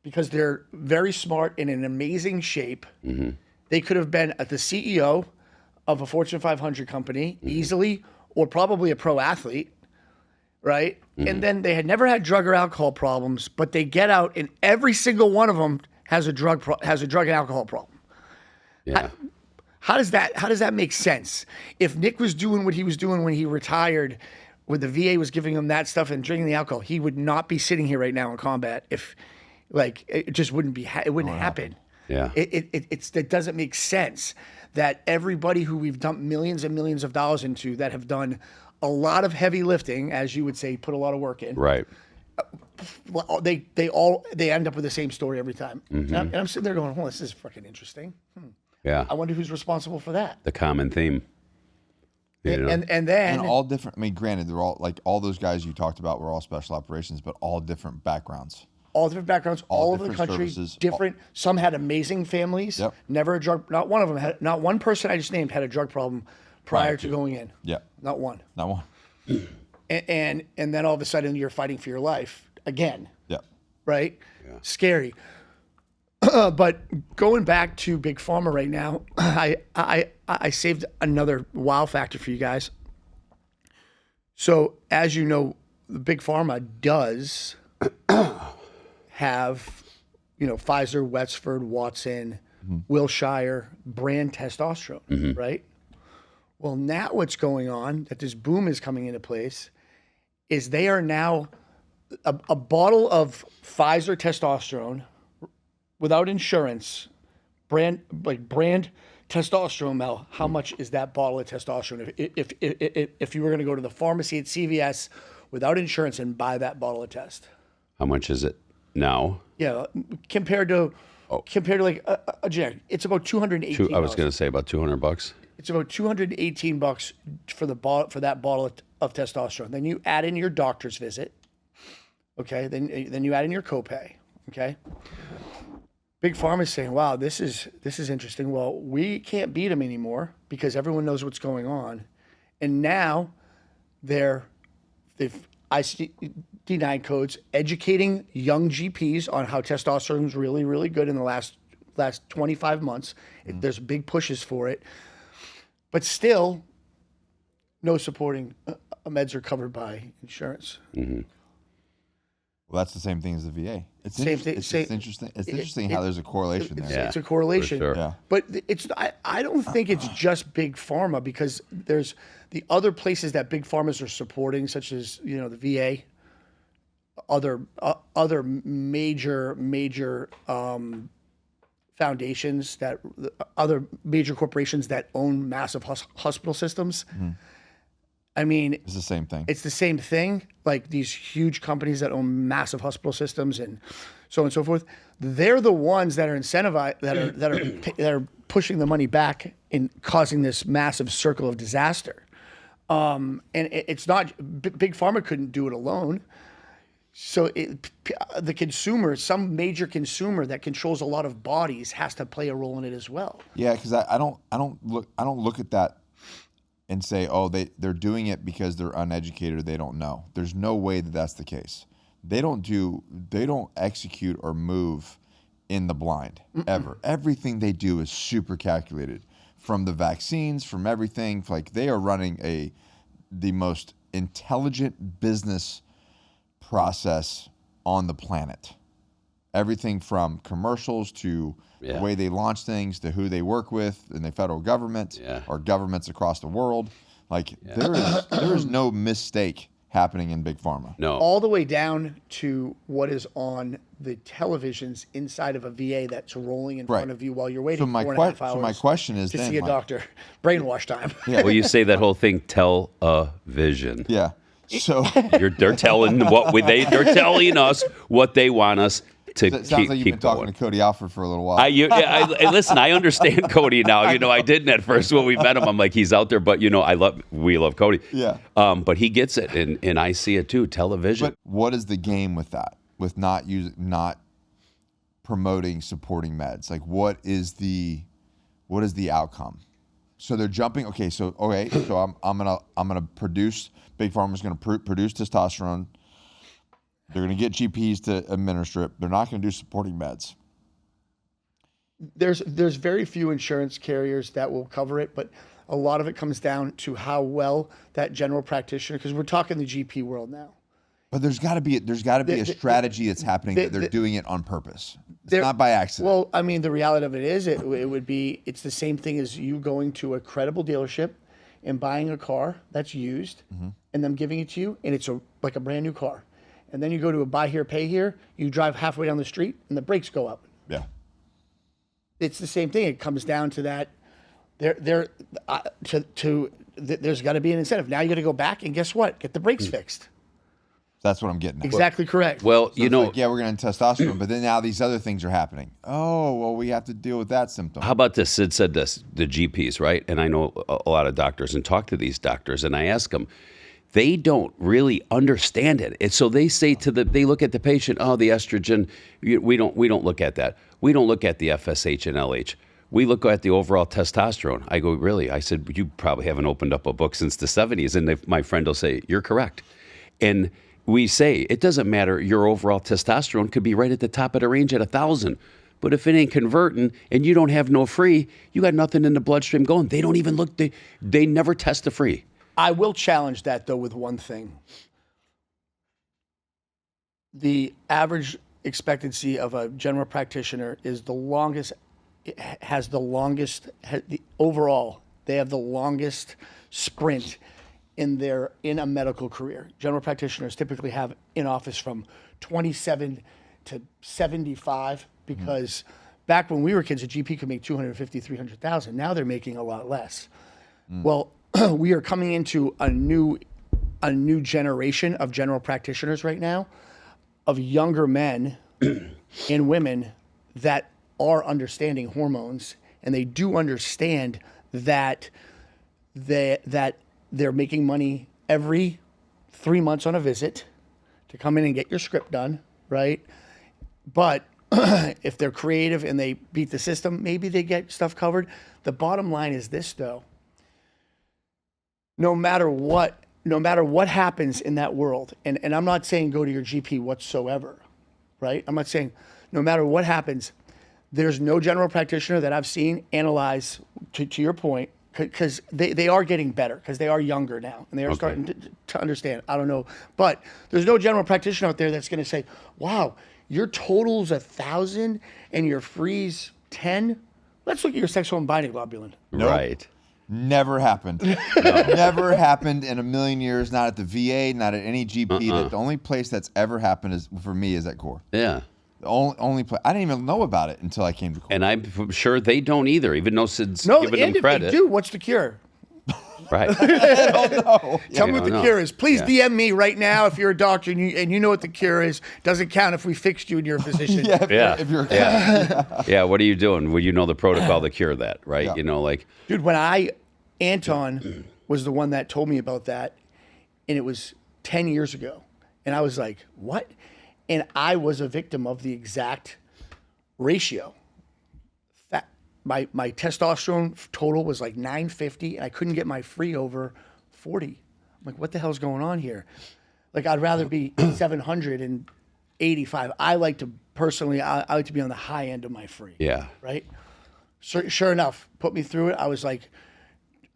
[SPEAKER 1] because they're very smart and in amazing shape.
[SPEAKER 3] Mm-hmm.
[SPEAKER 1] They could have been at the CEO of a Fortune 500 company easily, or probably a pro athlete, right?
[SPEAKER 3] Mm-hmm.
[SPEAKER 1] And then they had never had drug or alcohol problems, but they get out, and every single one of them has a drug and alcohol problem.
[SPEAKER 3] Yeah.
[SPEAKER 1] How does that make sense? If Nick was doing what he was doing when he retired, when the VA was giving him that stuff and drinking the alcohol, he would not be sitting here right now in combat. If, like, it just wouldn't be, it wouldn't happen.
[SPEAKER 3] Yeah.
[SPEAKER 1] It doesn't make sense that everybody who we've dumped millions and millions of dollars into that have done a lot of heavy lifting, as you would say, put a lot of work in.
[SPEAKER 3] Right.
[SPEAKER 1] Well, they end up with the same story every time.
[SPEAKER 3] Mm-hmm.
[SPEAKER 1] And I'm sitting there going, "Oh, this is fucking interesting.
[SPEAKER 3] Yeah.
[SPEAKER 1] I wonder who's responsible for that."
[SPEAKER 3] The common theme. You know?
[SPEAKER 1] And then
[SPEAKER 2] And all different. I mean, granted, they're all like all those guys you talked about were all special operations, but all different backgrounds.
[SPEAKER 1] all different backgrounds, all over the
[SPEAKER 2] different
[SPEAKER 1] country,
[SPEAKER 2] services,
[SPEAKER 1] different. Some had amazing families.
[SPEAKER 2] Yep.
[SPEAKER 1] Never a drug. Not one of them had. Not one person I just named had a drug problem prior to going in.
[SPEAKER 2] Yeah.
[SPEAKER 1] Not one.
[SPEAKER 2] Not one.
[SPEAKER 1] And then all of a sudden you're fighting for your life again.
[SPEAKER 2] Yeah.
[SPEAKER 1] Right? Yeah. Scary. But going back to Big Pharma right now, I saved another wow factor for you guys. So as you know, Big Pharma does have, Pfizer, Wexford, Watson, Wilshire brand testosterone, right? Well, now what's going on, that this boom is coming into place, is they are now a bottle of Pfizer testosterone without insurance, brand testosterone, Mel. How much is that bottle of testosterone? If you were going to go to the pharmacy at CVS without insurance and buy that bottle of test,
[SPEAKER 3] How much is it now?
[SPEAKER 1] yeah, compared to like a generic, it's about $218.
[SPEAKER 3] I was going to say about $200.
[SPEAKER 1] It's about $218 for that bottle of testosterone. Then you add in your doctor's visit. Okay. Then you add in your copay. Okay. Big Pharma is saying, "Wow, this is interesting." Well, we can't beat them anymore because everyone knows what's going on, and now they've ICD-9 codes educating young GPs on how testosterone is really, really good in the last 25 months. There's big pushes for it. But still, no supporting meds are covered by insurance.
[SPEAKER 3] Mm-hmm.
[SPEAKER 2] Well, that's the same thing as the VA. It's
[SPEAKER 1] Same
[SPEAKER 2] interesting.
[SPEAKER 1] thing-
[SPEAKER 2] It's interesting. It's interesting how there's a correlation there.
[SPEAKER 1] It's a correlation.
[SPEAKER 3] For sure.
[SPEAKER 2] Yeah.
[SPEAKER 1] But I don't think it's just Big Pharma, because there's the other places that Big Pharmas are supporting, such as the VA, other major foundations, that other major corporations that own massive hospital systems. I mean,
[SPEAKER 2] It's the same thing.
[SPEAKER 1] it's the same thing. Like these huge companies that own massive hospital systems and so on and so forth. They're the ones that are incentivized, that are pushing the money back and causing this massive circle of disaster. And it's not Big Pharma couldn't do it alone. So the consumer, some major consumer that controls a lot of bodies, has to play a role in it as well.
[SPEAKER 2] Yeah, because I don't look at that and say, oh, they're doing it because they're uneducated or they don't know. There's no way that that's the case. They don't execute or move in the blind ever. Everything they do is super calculated, from the vaccines, from everything. Like, they are running the most intelligent business process on the planet everything from commercials to the way they launch things to who they work with in the federal government or governments across the world. Like there is no mistake happening in Big Pharma.
[SPEAKER 3] No.
[SPEAKER 1] All the way down to what is on the televisions inside of a VA that's rolling in front of you while you're waiting 4.5 hours.
[SPEAKER 2] So my question is
[SPEAKER 1] to
[SPEAKER 2] then,
[SPEAKER 1] see a doctor. Brainwash time.
[SPEAKER 3] Well, you say that whole thing, television.
[SPEAKER 2] Yeah. So
[SPEAKER 3] they're telling they're telling us what they want us to
[SPEAKER 2] it sounds like you've been talking
[SPEAKER 3] going.
[SPEAKER 2] to Cody Alford for a little while.
[SPEAKER 3] Listen, I understand Cody now. I didn't at first when we met him. I'm like, he's out there, but we love Cody.
[SPEAKER 2] Yeah.
[SPEAKER 3] But he gets it, and I see it too. Television.
[SPEAKER 2] But what is the game with that? With not promoting supporting meds? Like, what is the outcome? So they're jumping. Okay, so I'm gonna produce. Big Pharma's gonna produce testosterone. They're gonna get GPs to administer it. They're not gonna do supporting meds.
[SPEAKER 1] There's very few insurance carriers that will cover it, but a lot of it comes down to how well that general practitioner, because we're talking the GP world now.
[SPEAKER 2] But there's got to be a strategy that's happening that they're doing it on purpose. It's not by accident.
[SPEAKER 1] Well, I mean, the reality of it is it's the same thing as you going to a credible dealership and buying a car that's used and them giving it to you, and it's like a brand new car. And then you go to a buy here, pay here, you drive halfway down the street and the brakes go up.
[SPEAKER 2] Yeah.
[SPEAKER 1] It's the same thing. It comes down to that. There's got to be an incentive. Now you got to go back and guess what? Get the brakes fixed.
[SPEAKER 2] That's what I'm getting at.
[SPEAKER 1] Exactly correct.
[SPEAKER 3] Well,
[SPEAKER 2] So we're going to testosterone, but then now these other things are happening. Oh, well, we have to deal with that symptom.
[SPEAKER 3] How about this? Sid said this, the GPs, right? And I know a lot of doctors and talk to these doctors, and I ask them, they don't really understand it. And so they say they look at the patient, oh, the estrogen, we don't look at that. We don't look at the FSH and LH. We look at the overall testosterone. I go, really? I said, you probably haven't opened up a book since the 70s. And my friend will say, you're correct. And we say, it doesn't matter. Your overall testosterone could be right at the top of the range at 1,000. But if it ain't converting and you don't have no free, you got nothing in the bloodstream going. They don't even look, they never test the free.
[SPEAKER 1] I will challenge that, though, with one thing. The average expectancy of a general practitioner is the longest, overall, they have the longest sprint in a medical career. General practitioners typically have in office from 27 to 75 because back when we were kids, a GP could make 250, 300,000. Now they're making a lot less. Well, we are coming into a new generation of general practitioners right now, of younger men and women that are understanding hormones, and they do understand that they're making money every 3 months on a visit to come in and get your script done, right? But if they're creative and they beat the system, maybe they get stuff covered. The bottom line is this, though. No matter what happens in that world, and I'm not saying go to your GP whatsoever, right? I'm not saying no matter what happens, there's no general practitioner that I've seen analyze, to your point, because they are getting better, because they are younger now, and they are starting to understand. I don't know. But there's no general practitioner out there that's going to say, wow, your total's 1,000 and your free's 10. Let's look at your sex hormone binding globulin.
[SPEAKER 2] Nope.
[SPEAKER 3] Right.
[SPEAKER 2] Never happened. Never happened in a million years. Not at the VA, not at any GP. The only place that's ever happened for me is at Core.
[SPEAKER 3] Yeah.
[SPEAKER 2] The only place. I didn't even know about it until I came to Core.
[SPEAKER 3] And I'm sure they don't either, even though Sid's
[SPEAKER 1] No,
[SPEAKER 3] giving
[SPEAKER 1] and
[SPEAKER 3] them
[SPEAKER 1] if
[SPEAKER 3] credit.
[SPEAKER 1] they do, what's the cure?
[SPEAKER 3] Right.
[SPEAKER 2] I don't know.
[SPEAKER 1] Tell me what the cure is. Please DM me right now if you're a doctor and you know what the cure is. Doesn't count if we fixed you and you're a physician.
[SPEAKER 2] If you're
[SPEAKER 3] Yeah, what are you doing? Well, you know the protocol to cure that, right?
[SPEAKER 2] Yeah.
[SPEAKER 3] You know, like.
[SPEAKER 1] Dude, Anton was the one that told me about that, and it was 10 years ago. And I was like, what? And I was a victim of the exact ratio. My testosterone total was like 950, and I couldn't get my free over 40. I'm like, what the hell's going on here? Like, I'd rather be 785. I like to personally, I like to be on the high end of my free.
[SPEAKER 3] Yeah.
[SPEAKER 1] Right? So, sure enough, put me through it. I was like,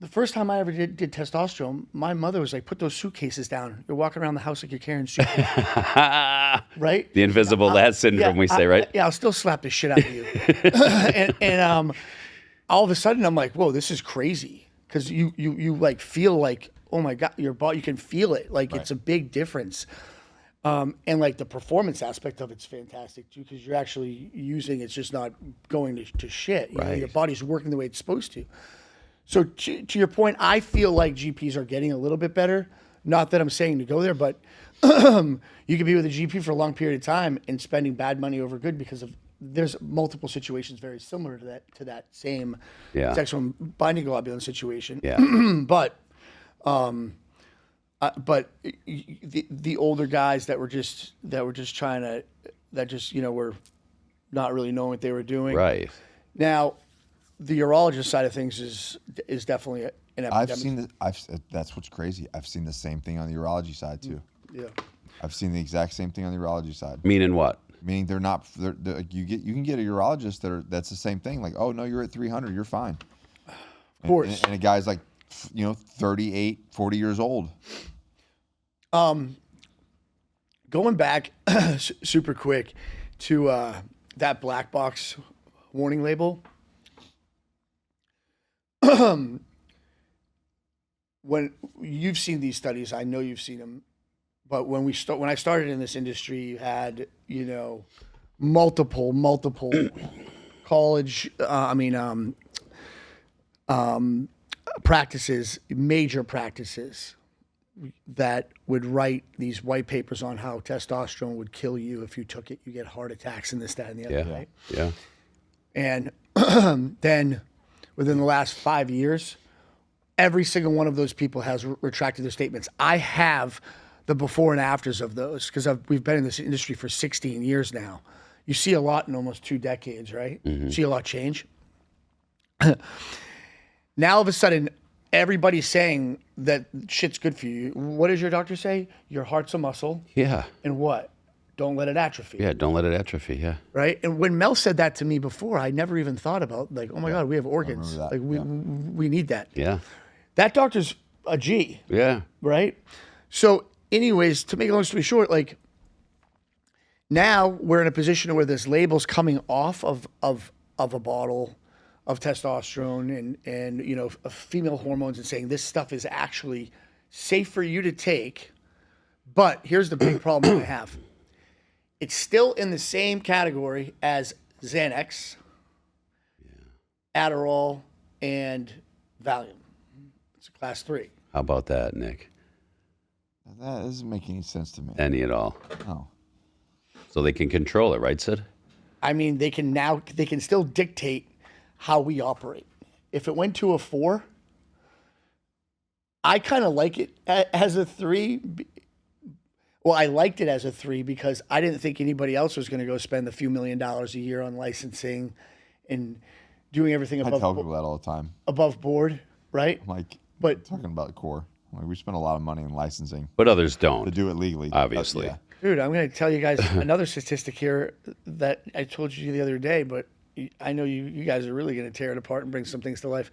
[SPEAKER 1] The first time I ever did testosterone, my mother was like, "Put those suitcases down. You're walking around the house like you're carrying suitcases." Right?
[SPEAKER 3] The invisible lad syndrome, we say, right?
[SPEAKER 1] Yeah, I'll still slap the shit out of you. and all of a sudden, I'm like, "Whoa, this is crazy," because you like feel like, oh my god, your body, you can feel it. Like it's a big difference. And like the performance aspect of it's fantastic too, because you're actually using it's just not going to shit. You know, your body's working the way it's supposed to. So to your point, I feel like GPs are getting a little bit better. Not that I'm saying to go there, but you could be with a GP for a long period of time and spending bad money over good because of there's multiple situations very similar to that same sexual binding globulin situation.
[SPEAKER 3] Yeah.
[SPEAKER 1] But the older guys that were just trying to were not really knowing what they were doing.
[SPEAKER 3] Right.
[SPEAKER 1] Now, the urologist side of things is definitely an epidemic.
[SPEAKER 2] I've seen that's what's crazy. I've seen the same thing on the urology side too.
[SPEAKER 1] Yeah.
[SPEAKER 2] I've seen the exact same thing on the urology side.
[SPEAKER 3] Meaning what?
[SPEAKER 2] Meaning they're like you can get a urologist that's the same thing. Like, oh no, you're at 300, you're fine.
[SPEAKER 1] Of course.
[SPEAKER 2] And a guy's like, 38, 40 years old.
[SPEAKER 1] Going back super quick to that black box warning label. When you've seen these studies, I know you've seen them, but when I started in this industry, you had multiple college, practices, major practices that would write these white papers on how testosterone would kill you if you took it. You get heart attacks and this, that, and the other. Right?
[SPEAKER 3] Yeah.
[SPEAKER 1] And then within the last 5 years, every single one of those people has retracted their statements. I have the before and afters of those because we've been in this industry for 16 years now. You see a lot in almost 2 decades, right?
[SPEAKER 3] Mm-hmm.
[SPEAKER 1] You see a lot change. Now, all of a sudden, everybody's saying that shit's good for you. What does your doctor say? Your heart's a muscle.
[SPEAKER 3] Yeah.
[SPEAKER 1] And what? Don't let it atrophy.
[SPEAKER 3] Yeah, don't let it atrophy, yeah.
[SPEAKER 1] Right? And when Mel said that to me before, I never even thought about, like, oh my God, we have organs. Like, we need that.
[SPEAKER 3] Yeah.
[SPEAKER 1] That doctor's a G.
[SPEAKER 3] Yeah.
[SPEAKER 1] Right? So, anyways, to make a long story short, like, now we're in a position where this label's coming off of a bottle of testosterone and of female hormones and saying this stuff is actually safe for you to take. But here's the big problem I have. It's still in the same category as Xanax, Adderall, and Valium. It's a class 3.
[SPEAKER 3] How about that, Nick?
[SPEAKER 2] That doesn't make any sense to me.
[SPEAKER 3] Any at all.
[SPEAKER 2] No.
[SPEAKER 3] So they can control it, right, Sid?
[SPEAKER 1] I mean, they can still dictate how we operate. If it went to a 4, I kind of like it as a 3. Well, I liked it as a 3 because I didn't think anybody else was going to go spend a few $1 million a year on licensing and doing everything
[SPEAKER 2] I tell people that all the time.
[SPEAKER 1] above board, right?
[SPEAKER 2] I'm like,
[SPEAKER 1] But
[SPEAKER 2] talking about core. Like, we spend a lot of money in licensing
[SPEAKER 3] But others
[SPEAKER 2] to
[SPEAKER 3] don't,
[SPEAKER 2] do it legally.
[SPEAKER 3] obviously.
[SPEAKER 2] Yeah.
[SPEAKER 1] dude, I'm going to tell you guys another statistic here that I told you the other day, but I know you guys are really going to tear it apart and bring some things to life.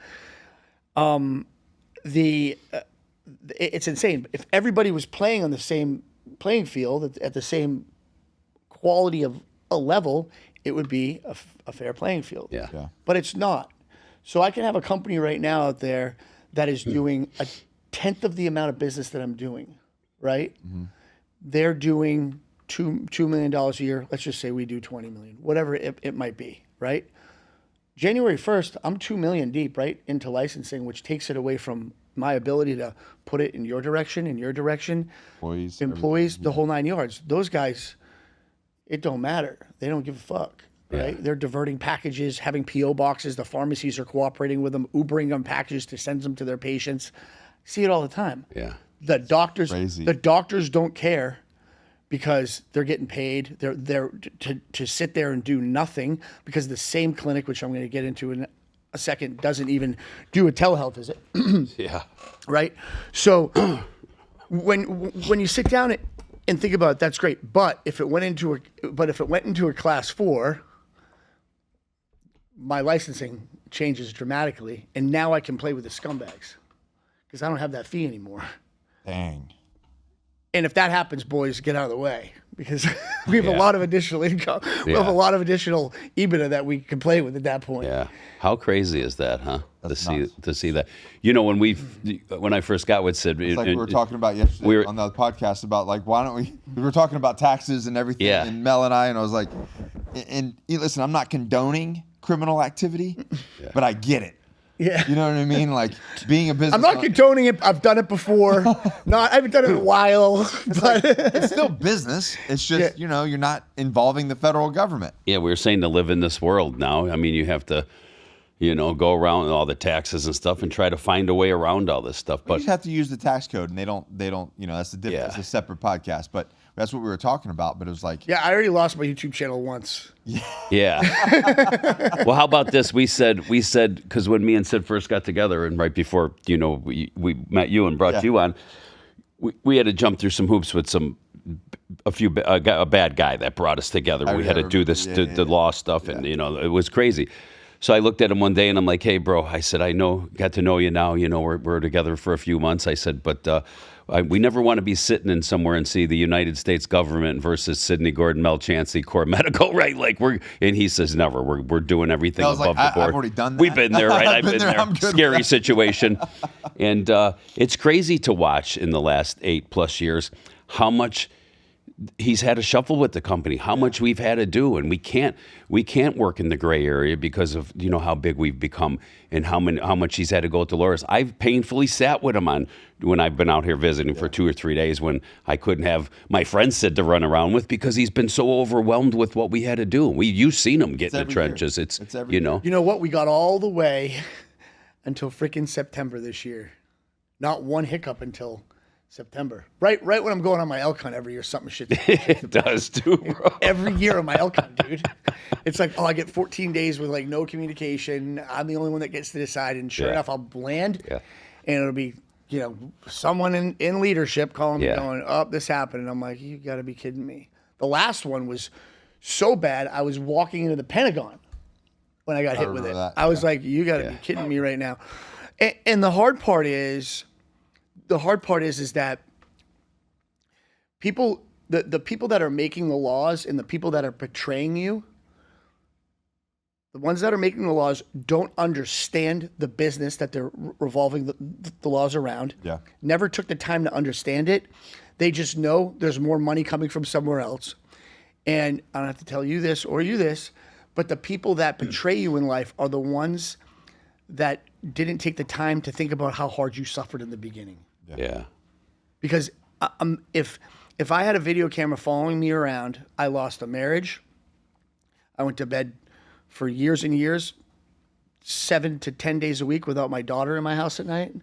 [SPEAKER 1] It's insane. If everybody was playing on the same playing field at the same quality of a level, it would be a fair playing field.
[SPEAKER 3] Yeah.
[SPEAKER 2] Yeah.
[SPEAKER 1] But it's not. So I can have a company right now out there that is doing a tenth of the amount of business that I'm doing, right? Mm-hmm. They're doing $2 million a year. Let's just say we do 20 million, whatever it might be, right? January 1st, I'm 2 million deep, right, into licensing, which takes it away from my ability to put it in your direction, employees, the whole 9 yards. Those guys, it don't matter. They don't give a fuck, right? Yeah. They're diverting packages, having PO boxes. The pharmacies are cooperating with them, Ubering them packages to send them to their patients. See it all the time.
[SPEAKER 3] Yeah.
[SPEAKER 1] The doctors don't care because they're getting paid. They're to sit there and do nothing because the same clinic, which I'm going to get into in a second, doesn't even do a telehealth visit.
[SPEAKER 3] Yeah.
[SPEAKER 1] Right. So when you sit down and think about it, that's great. But if it went into a class 4, my licensing changes dramatically, and now I can play with the scumbags because I don't have that fee anymore.
[SPEAKER 2] Dang.
[SPEAKER 1] And if that happens, boys, get out of the way because we have a
[SPEAKER 3] Yeah.
[SPEAKER 1] lot of additional income. We have a lot of additional EBITDA that we can play with at that point.
[SPEAKER 3] Yeah. How crazy is that, huh?
[SPEAKER 2] That's
[SPEAKER 3] To
[SPEAKER 2] nuts.
[SPEAKER 3] see that. You know, when I first got with Sid,
[SPEAKER 2] It's like we were talking about yesterday on the podcast about like, why don't we were talking about taxes and everything,
[SPEAKER 3] Yeah.
[SPEAKER 2] and Mel and I was like, and listen, I'm not condoning criminal activity, but I get it.
[SPEAKER 1] Yeah.
[SPEAKER 2] You know what I mean? Like being a business.
[SPEAKER 1] I'm not condoning it. I've done it before. I haven't done it in a while. But
[SPEAKER 2] It's still business. It's just, you know, you're not involving the federal government.
[SPEAKER 3] Yeah, we were saying to live in this world now. I mean, you have to, you know, go around all the taxes and stuff and try to find a way around all this stuff.
[SPEAKER 2] You
[SPEAKER 3] But
[SPEAKER 2] just have to use the tax code, and they don't, you know, that's the difference.
[SPEAKER 3] Yeah.
[SPEAKER 2] It's a separate podcast, but that's what we were talking about. But it was like,
[SPEAKER 1] yeah, I already lost my YouTube channel once.
[SPEAKER 3] yeah. Well, how about this? We said because when me and Sid first got together, and right before, you know, we met you and brought you on, we had to jump through some hoops with a bad guy that brought us together. We had to do this the law stuff, and you know, it was crazy. So I looked at him one day and I'm like, "Hey, bro," I said, got to know you now. You know, we're together for a few months. I said, but we never want to be sitting in somewhere and see the United States government versus Sidney Gordon, Mel Chancey, Core Medical, right? Like and he says, never. We're doing everything
[SPEAKER 2] I was
[SPEAKER 3] above
[SPEAKER 2] like,
[SPEAKER 3] the board.
[SPEAKER 2] I've already done that.
[SPEAKER 3] We've been there, right? I've been there.
[SPEAKER 2] I'm good with
[SPEAKER 3] Scary
[SPEAKER 2] that.
[SPEAKER 3] situation. And it's crazy to watch in the last 8+ years how much he's had to shuffle with the company, how much we've had to do, and we can't work in the gray area because of, you know, how big we've become and how much he's had to go with Dolores. I've painfully sat with him when I've been out here visiting for 2 or 3 days when I couldn't have my friend Sid to run around with because he's been so overwhelmed with what we had to do. You've seen him get in the
[SPEAKER 2] every
[SPEAKER 3] trenches.
[SPEAKER 2] year.
[SPEAKER 3] It's
[SPEAKER 2] every
[SPEAKER 3] you know.
[SPEAKER 1] You know what? We got all the way until freaking September this year. Not one hiccup until September. Right when I'm going on my elk hunt every year, something shit.
[SPEAKER 3] It does too, bro.
[SPEAKER 1] Every year on my elk hunt, dude. It's like, I get 14 days with like no communication. I'm the only one that gets to decide. And sure enough, I'll land.
[SPEAKER 3] Yeah.
[SPEAKER 1] And it'll be, you know, someone in leadership calling me
[SPEAKER 3] Yeah.
[SPEAKER 1] going, oh, this happened. And I'm like, you got to be kidding me. The last one was so bad, I was walking into the Pentagon when I got hit with it.
[SPEAKER 2] remember that,
[SPEAKER 1] I was like, you got to be kidding me right now. And the hard part is that people, the people that are making the laws and the people that are betraying you, the ones that are making the laws don't understand the business that they're revolving the laws around.
[SPEAKER 2] Yeah.
[SPEAKER 1] Never took the time to understand it. They just know there's more money coming from somewhere else. And I don't have to tell you this or you this, but the people that betray you in life are the ones that didn't take the time to think about how hard you suffered in the beginning.
[SPEAKER 3] Yeah.
[SPEAKER 1] Because if I had a video camera following me around, I lost a marriage. I went to bed for years and years, 7 to 10 days a week without my daughter in my house at night.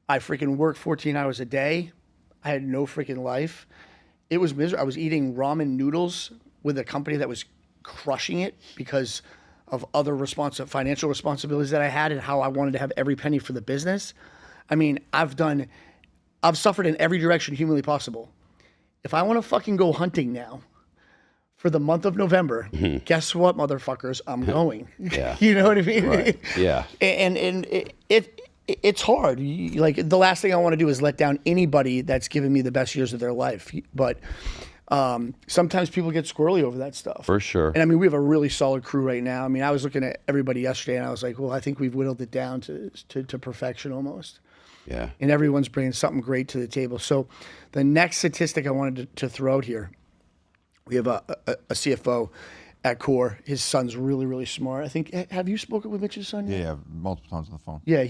[SPEAKER 1] I freaking worked 14 hours a day. I had no freaking life. It was miserable. I was eating ramen noodles with a company that was crushing it because of other financial responsibilities that I had and how I wanted to have every penny for the business. I mean, I've suffered in every direction humanly possible. If I want to fucking go hunting now for the month of November, guess what, motherfuckers? I'm going.
[SPEAKER 3] Yeah.
[SPEAKER 1] You know what I mean?
[SPEAKER 3] Right. Yeah.
[SPEAKER 1] And it's hard. Like, the last thing I want to do is let down anybody that's given me the best years of their life. But sometimes people get squirrely over that stuff.
[SPEAKER 3] For sure.
[SPEAKER 1] And I mean, we have a really solid crew right now. I mean, I was looking at everybody yesterday and I was like, well, I think we've whittled it down to perfection almost.
[SPEAKER 3] Yeah.
[SPEAKER 1] And everyone's bringing something great to the table. So the next statistic I wanted to throw out here, we have a CFO at Core. His son's really, really smart. I think, have you spoken with Mitch's son yet?
[SPEAKER 2] Yeah, multiple times on the phone.
[SPEAKER 1] Yeah,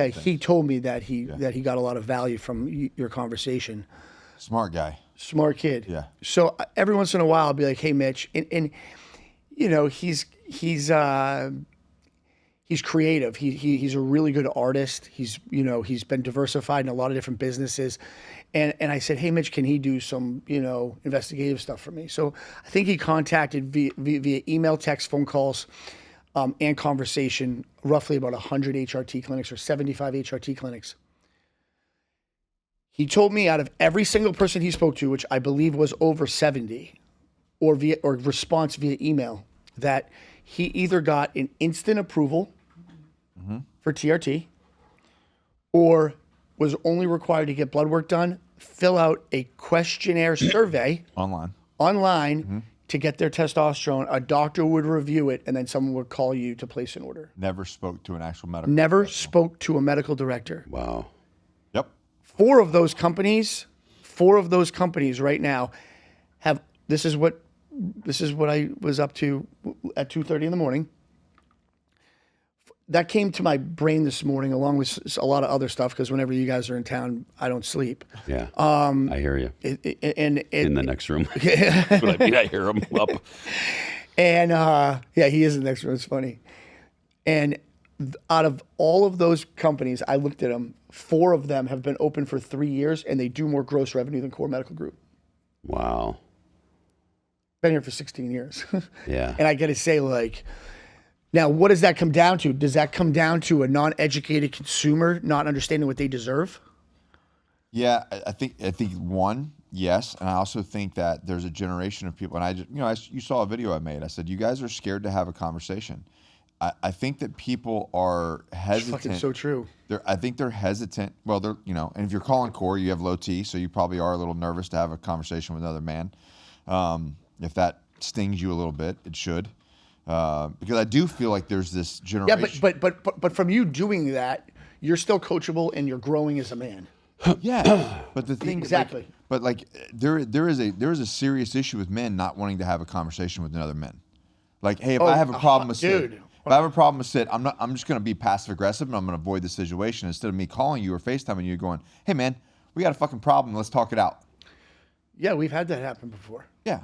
[SPEAKER 1] he told me that he got a lot of value from your conversation.
[SPEAKER 2] Smart guy.
[SPEAKER 1] Smart kid.
[SPEAKER 2] Yeah.
[SPEAKER 1] So every once in a while I'll be like, hey Mitch, and you know, he's creative. He's a really good artist. He's been diversified in a lot of different businesses. And I said, hey Mitch, can he do some, investigative stuff for me? So I think he contacted via email, text, phone calls, and conversation, roughly about 100 HRT clinics or 75 HRT clinics. He told me out of every single person he spoke to, which I believe was over 70, or response via email, that he either got an instant approval
[SPEAKER 4] for TRT, or was only required to get blood work done, fill out a questionnaire survey online to get their testosterone. A doctor would review it, and then someone would call you to place an order.
[SPEAKER 2] Never spoke to an actual medical.
[SPEAKER 4] Never spoke to a medical director.
[SPEAKER 3] Wow.
[SPEAKER 2] Yep.
[SPEAKER 4] Four of those companies right now have. This is what I was up to at 2:30 in the morning. That came to my brain this morning, along with a lot of other stuff, because whenever you guys are in town, I don't sleep.
[SPEAKER 3] Yeah. I hear you. In the next room. But I mean, I hear him up.
[SPEAKER 4] And yeah, he is in the next room. It's funny. And out of all of those companies, I looked at them. 4 of them have been open for 3 years, and they do more gross revenue than Core Medical Group.
[SPEAKER 3] Wow.
[SPEAKER 4] Been here for 16 years.
[SPEAKER 3] Yeah.
[SPEAKER 4] And I got to say, like, now, what does that come down to? Does that come down to a non-educated consumer not understanding what they deserve?
[SPEAKER 2] Yeah, I think one, yes, and I also think that there's a generation of people, and I just, you saw a video I made. I said, you guys are scared to have a conversation. I think that people are hesitant.
[SPEAKER 4] It's fucking so true.
[SPEAKER 2] I think they're hesitant. Well, and if you're calling Core, you have low T, so you probably are a little nervous to have a conversation with another man. If that stings you a little bit, it should. Because I do feel like there's this generation.
[SPEAKER 4] Yeah, but from you doing that, you're still coachable and you're growing as a man.
[SPEAKER 2] Yeah, but the thing
[SPEAKER 4] Exactly.
[SPEAKER 2] there is a serious issue with men not wanting to have a conversation with another men. Like, hey, if I have a problem with Sid, if I have a problem with Sid, I'm just going to be passive aggressive and I'm going to avoid the situation instead of me calling you or FaceTiming you going, hey man, we got a fucking problem, let's talk it out.
[SPEAKER 4] Yeah, we've had that happen before.
[SPEAKER 2] Yeah.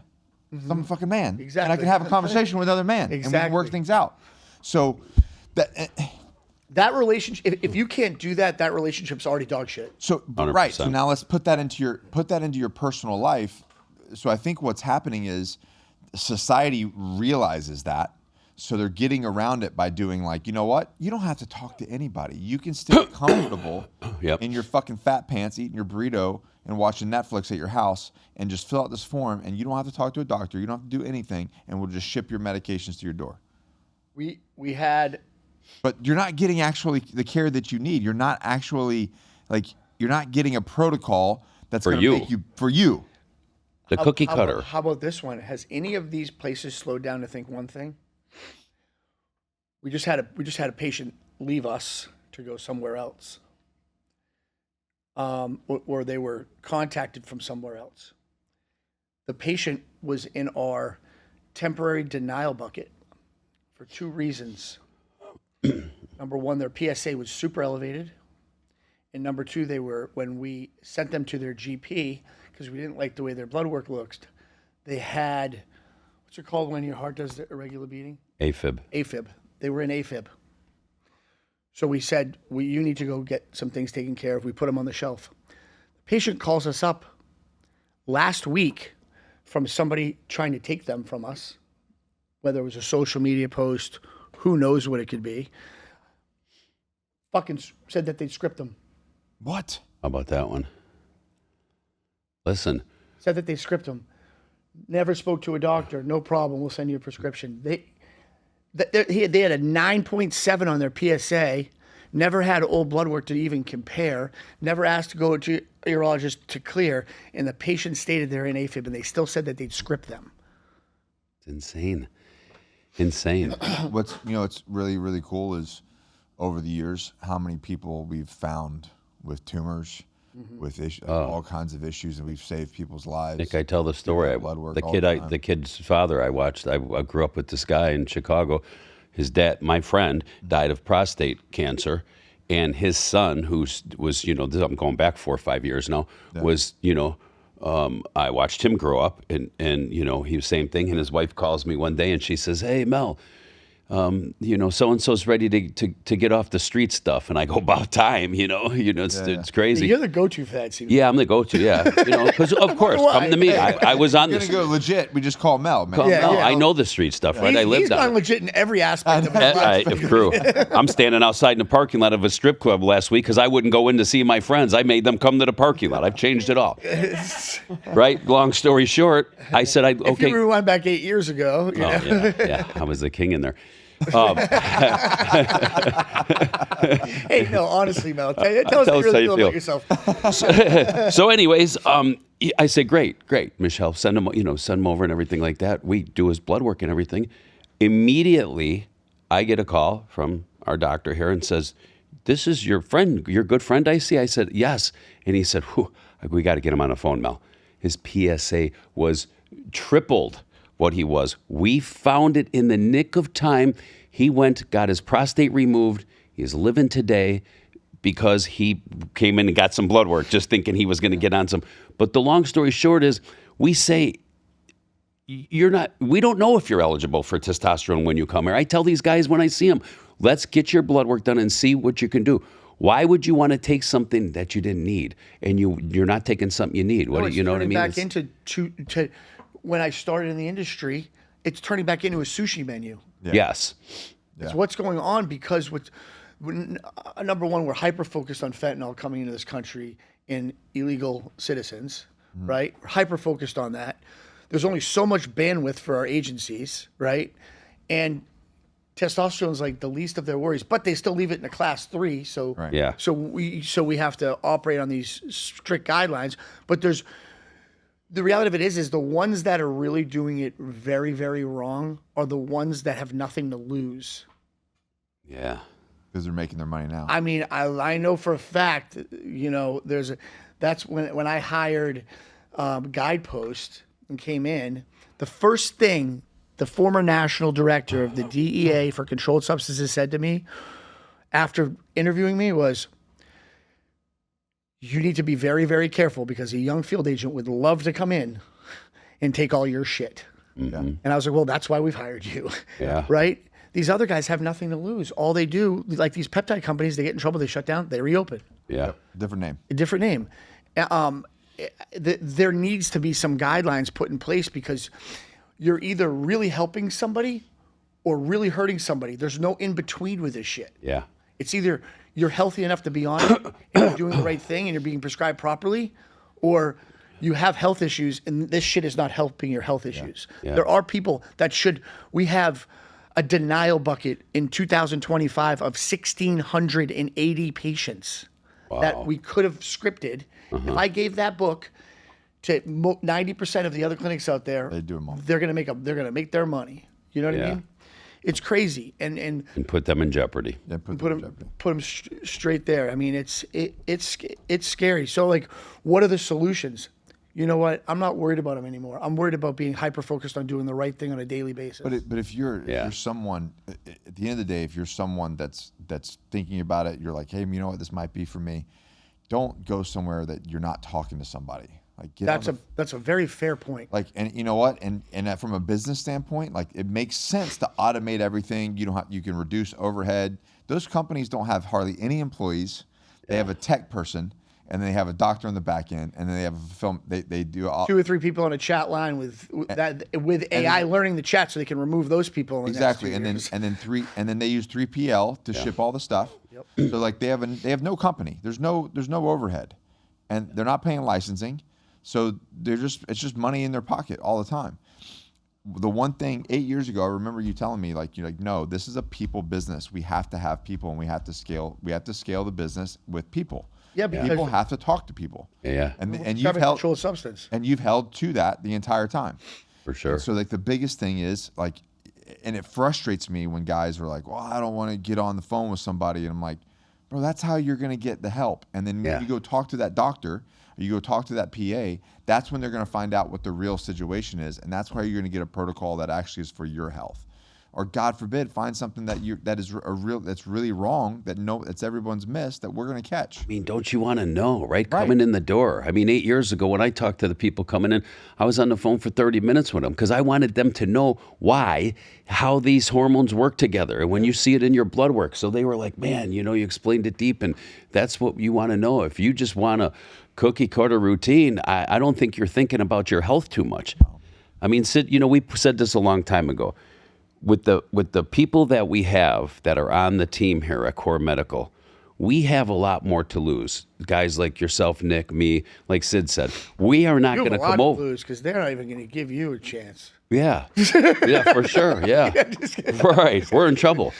[SPEAKER 2] I'm a fucking man.
[SPEAKER 4] Exactly.
[SPEAKER 2] And I can have a conversation with other men.
[SPEAKER 4] Exactly.
[SPEAKER 2] And we can work things out. So
[SPEAKER 4] that relationship, if you can't do that, that relationship's already dog shit.
[SPEAKER 2] So
[SPEAKER 3] 100%.
[SPEAKER 2] Right. So now let's put that into your personal life. So I think what's happening is society realizes that. So they're getting around it by doing like, you know what? You don't have to talk to anybody. You can stay comfortable in your fucking fat pants, eating your burrito and watching Netflix at your house and just fill out this form and you don't have to talk to a doctor. You don't have to do anything and we'll just ship your medications to your door.
[SPEAKER 4] We had...
[SPEAKER 2] But you're not getting actually the care that you need. You're not actually, like, you're not getting a protocol that's going to make you, for you.
[SPEAKER 3] The cookie cutter.
[SPEAKER 4] How about this one? Has any of these places slowed down to think one thing? We just had a patient leave us to go somewhere else. Or they were contacted from somewhere else. The patient was in our temporary denial bucket for 2 reasons. Number 1, their PSA was super elevated. And number 2, when we sent them to their GP, because we didn't like the way their blood work looked, they had, what's it called when your heart does the irregular beating?
[SPEAKER 3] AFib.
[SPEAKER 4] AFib. They were in AFib. So we said, you need to go get some things taken care of. We put them on the shelf. The patient calls us up last week from somebody trying to take them from us, whether it was a social media post, who knows what it could be, fucking said that they'd script them.
[SPEAKER 2] What?
[SPEAKER 3] How about that one? Listen.
[SPEAKER 4] Said that they'd script them. Never spoke to a doctor. No problem. We'll send you a prescription. They had a 9.7 on their PSA, never had old blood work to even compare, never asked to go to a urologist to clear, and the patient stated they're in AFib, and they still said that they'd script them.
[SPEAKER 3] It's insane. Insane.
[SPEAKER 2] What's really, really cool is over the years, how many people we've found with tumors, with all kinds of issues, and we've saved people's lives.
[SPEAKER 3] Nick, I tell the story.
[SPEAKER 2] Blood work
[SPEAKER 3] The kid's father I watched. I grew up with this guy in Chicago. His dad, my friend, died of prostate cancer, and his son, who was, I'm going back 4 or 5 years now, was, I watched him grow up, and he was the same thing. And his wife calls me one day, and she says, "Hey, Mel, so-and-so's ready to get off the street stuff." And I go, about time, it's crazy.
[SPEAKER 4] You're the go-to for that, Sidney.
[SPEAKER 3] Yeah, I'm the go-to, yeah. Because, of course, come to me. I was on this.
[SPEAKER 2] You're going to go legit. We just call Mel, man.
[SPEAKER 3] I know the street stuff, right? I lived
[SPEAKER 4] he's
[SPEAKER 3] on
[SPEAKER 4] gone
[SPEAKER 3] it.
[SPEAKER 4] legit in every aspect of his life.
[SPEAKER 3] True. I'm standing outside in the parking lot of a strip club last week because I wouldn't go in to see my friends. I made them come to the parking lot. I've changed it all. Right? Long story short, I said,
[SPEAKER 4] If you rewind back 8 years ago.
[SPEAKER 3] Yeah, I was the king in there.
[SPEAKER 4] Hey, no, honestly, Mel, tell us how you really feel about yourself.
[SPEAKER 3] So anyways, I say, great, Michelle, send him over and everything like that. We do his blood work and everything. Immediately, I get a call from our doctor here and says, this is your friend, your good friend I see? I said, yes. And he said, whew, we got to get him on the phone, Mel. His PSA was tripled what he was. We found it in the nick of time. He went, got his prostate removed. He's living today because he came in and got some blood work, just thinking he was going to get on some. But the long story short is, we say, we don't know if you're eligible for testosterone when you come here. I tell these guys when I see them, let's get your blood work done and see what you can do. Why would you want to take something that you didn't need, and you're not taking something you need? What do you know what I mean?
[SPEAKER 4] Back into to when I started in the industry, it's turning back into a sushi menu.
[SPEAKER 3] Yeah. Yes.
[SPEAKER 4] It's what's going on because number one, we're hyper focused on fentanyl coming into this country in illegal citizens, right? We're hyper focused on that. There's only so much bandwidth for our agencies, right? And testosterone is like the least of their worries, but they still leave it in a class 3. So,
[SPEAKER 2] Right.
[SPEAKER 3] Yeah.
[SPEAKER 4] so we have to operate on these strict guidelines. But the reality of it is the ones that are really doing it very, very wrong are the ones that have nothing to lose.
[SPEAKER 3] Yeah.
[SPEAKER 2] Because they're making their money now.
[SPEAKER 4] I mean, I know for a fact, that's when I hired Guidepost and came in, the first thing the former national director of the DEA for controlled substances said to me after interviewing me was, you need to be very, very careful because a young field agent would love to come in and take all your shit.
[SPEAKER 3] Mm-hmm.
[SPEAKER 4] And I was like, well, that's why we've hired you.
[SPEAKER 3] Yeah.
[SPEAKER 4] Right? These other guys have nothing to lose. All they do, like these peptide companies, they get in trouble, they shut down, they reopen.
[SPEAKER 3] Yeah.
[SPEAKER 2] Different name.
[SPEAKER 4] A different name. There needs to be some guidelines put in place because you're either really helping somebody or really hurting somebody. There's no in between with this shit.
[SPEAKER 3] Yeah.
[SPEAKER 4] It's either you're healthy enough to be on it and you're doing the right thing and you're being prescribed properly, or you have health issues and this shit is not helping your health issues.
[SPEAKER 3] Yeah.
[SPEAKER 4] There are people that we have a denial bucket in 2025 of 1,680 patients that we could have scripted. If I gave that book to 90% of the other clinics out there,
[SPEAKER 2] They do them all.
[SPEAKER 4] they're gonna make their money. You know what I mean? It's crazy, and
[SPEAKER 3] put them in jeopardy.
[SPEAKER 2] Yeah,
[SPEAKER 4] put them straight there. I mean, it's scary. So like, what are the solutions? You know what? I'm not worried about them anymore. I'm worried about being hyper focused on doing the right thing on a daily basis.
[SPEAKER 2] But if you're someone, at the end of the day, if you're someone that's thinking about it, you're like, hey, you know what, this might be for me. Don't go somewhere that you're not talking to somebody. Like
[SPEAKER 4] That's a very fair point.
[SPEAKER 2] Like, and you know what, and from a business standpoint, like it makes sense to automate everything. You can reduce overhead. Those companies don't have hardly any employees. They have a tech person, and they have a doctor on the back end, and then they have a film. They do all
[SPEAKER 4] 2 or 3 people on a chat line with AI learning the chat, so they can remove those people. In the
[SPEAKER 2] exactly,
[SPEAKER 4] next 2 years.
[SPEAKER 2] and then they use 3PL to ship all the stuff. Yep. So like they have no company. There's no overhead, and they're not paying licensing. So it's just money in their pocket all the time. The one thing 8 years ago, I remember you telling me no, this is a people business. We have to have people, and we have to scale the business with people.
[SPEAKER 4] Yeah, because
[SPEAKER 2] people have to talk to people.
[SPEAKER 3] Yeah.
[SPEAKER 2] And you've held
[SPEAKER 4] control of substance.
[SPEAKER 2] And you've held to that the entire time.
[SPEAKER 3] For sure.
[SPEAKER 2] And so like the biggest thing is like, and it frustrates me when guys are like, well, I don't want to get on the phone with somebody. And I'm like, bro, that's how you're going to get the help. And then when you go talk to that doctor, or you go talk to that PA, that's when they're going to find out what the real situation is. And that's why you're going to get a protocol that actually is for your health. Or God forbid, find something that's really wrong, that's everyone's missed, that we're going to catch.
[SPEAKER 3] I mean, don't you want to know, right? Coming in the door. I mean, 8 years ago when I talked to the people coming in, I was on the phone for 30 minutes with them because I wanted them to know how these hormones work together and when you see it in your blood work. So they were like, man, you explained it deep, and that's what you want to know. If you just want a cookie cutter routine, I don't think you're thinking about your health too much. I mean, Sid, we said this a long time ago. With the people that we have that are on the team here at Core Medical, we have a lot more to lose. Guys like yourself, Nick, me, like Sid said, we are not
[SPEAKER 1] You
[SPEAKER 3] going
[SPEAKER 1] have
[SPEAKER 3] to
[SPEAKER 1] a lot
[SPEAKER 3] come
[SPEAKER 1] to
[SPEAKER 3] over.
[SPEAKER 1] lose because they're not even going to give you a chance.
[SPEAKER 3] Yeah. Yeah, for sure. Yeah. Right. We're in trouble.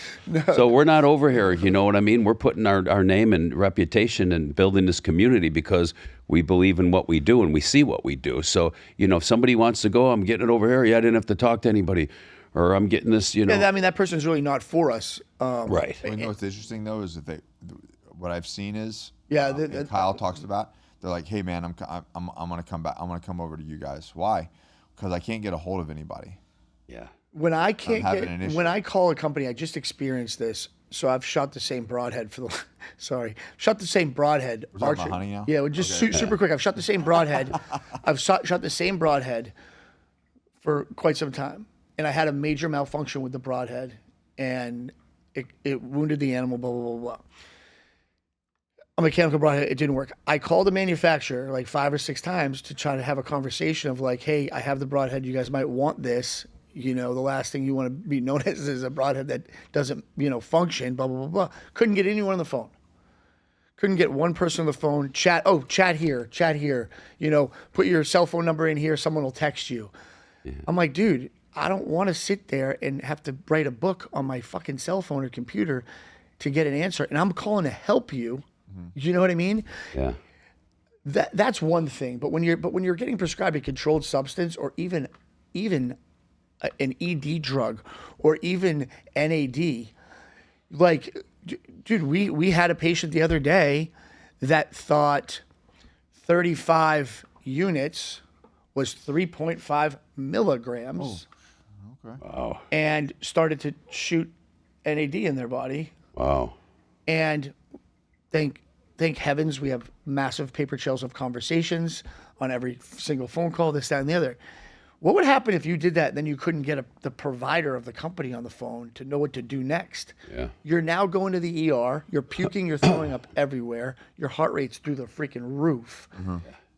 [SPEAKER 3] So we're not over here. You know what I mean? We're putting our name and reputation and building this community because we believe in what we do and we see what we do. So, you know, if somebody wants to go, I'm getting it over here. Yeah, I didn't have to talk to anybody. Or I'm getting this, you know.
[SPEAKER 4] Yeah, I mean, that person's really not for us.
[SPEAKER 3] Right.
[SPEAKER 2] Well, you know what's interesting though is that what I've seen is
[SPEAKER 4] Yeah,
[SPEAKER 2] and Kyle talks about. They're like, hey man, I'm gonna come back. I'm gonna come over to you guys. Why? Because I can't get a hold of anybody.
[SPEAKER 3] Yeah.
[SPEAKER 4] When I can't
[SPEAKER 2] having an
[SPEAKER 4] get,
[SPEAKER 2] issue.
[SPEAKER 4] when I call a company, I just experienced this. So I've shot the same broadhead for the, shot the same broadhead.
[SPEAKER 2] We're talking about honey now?
[SPEAKER 4] Yeah, well, just super quick. I've shot the same broadhead. I've shot the same broadhead for quite some time. And I had a major malfunction with the broadhead and it wounded the animal, blah, blah, blah, blah. A mechanical broadhead, it didn't work. I called the manufacturer like 5 or 6 times to try to have a conversation of like, hey, I have the broadhead. You guys might want this. You know, the last thing you want to be known as is a broadhead that doesn't, you know, function, blah, blah, blah, blah. Couldn't get anyone on the phone. Couldn't get one person on the phone. Chat here. You know, put your cell phone number in here. Someone will text you. Yeah. I'm like, dude, I don't want to sit there and have to write a book on my fucking cell phone or computer to get an answer. And I'm calling to help you. You know what I mean?
[SPEAKER 3] Yeah.
[SPEAKER 4] That's one thing. But when you're getting prescribed a controlled substance or even an ED drug or even NAD, like, dude, we had a patient the other day that thought 35 units was 3.5 milligrams.
[SPEAKER 2] Oh, okay.
[SPEAKER 3] Wow.
[SPEAKER 4] And started to shoot NAD in their body.
[SPEAKER 3] Wow.
[SPEAKER 4] And thank heavens we have massive paper trails of conversations on every single phone call, this, that, and the other. What would happen if you did that and then you couldn't get the provider of the company on the phone to know what to do next?
[SPEAKER 3] Yeah.
[SPEAKER 4] You're now going to the ER, you're puking, you're throwing up everywhere, your heart rate's through the freaking roof,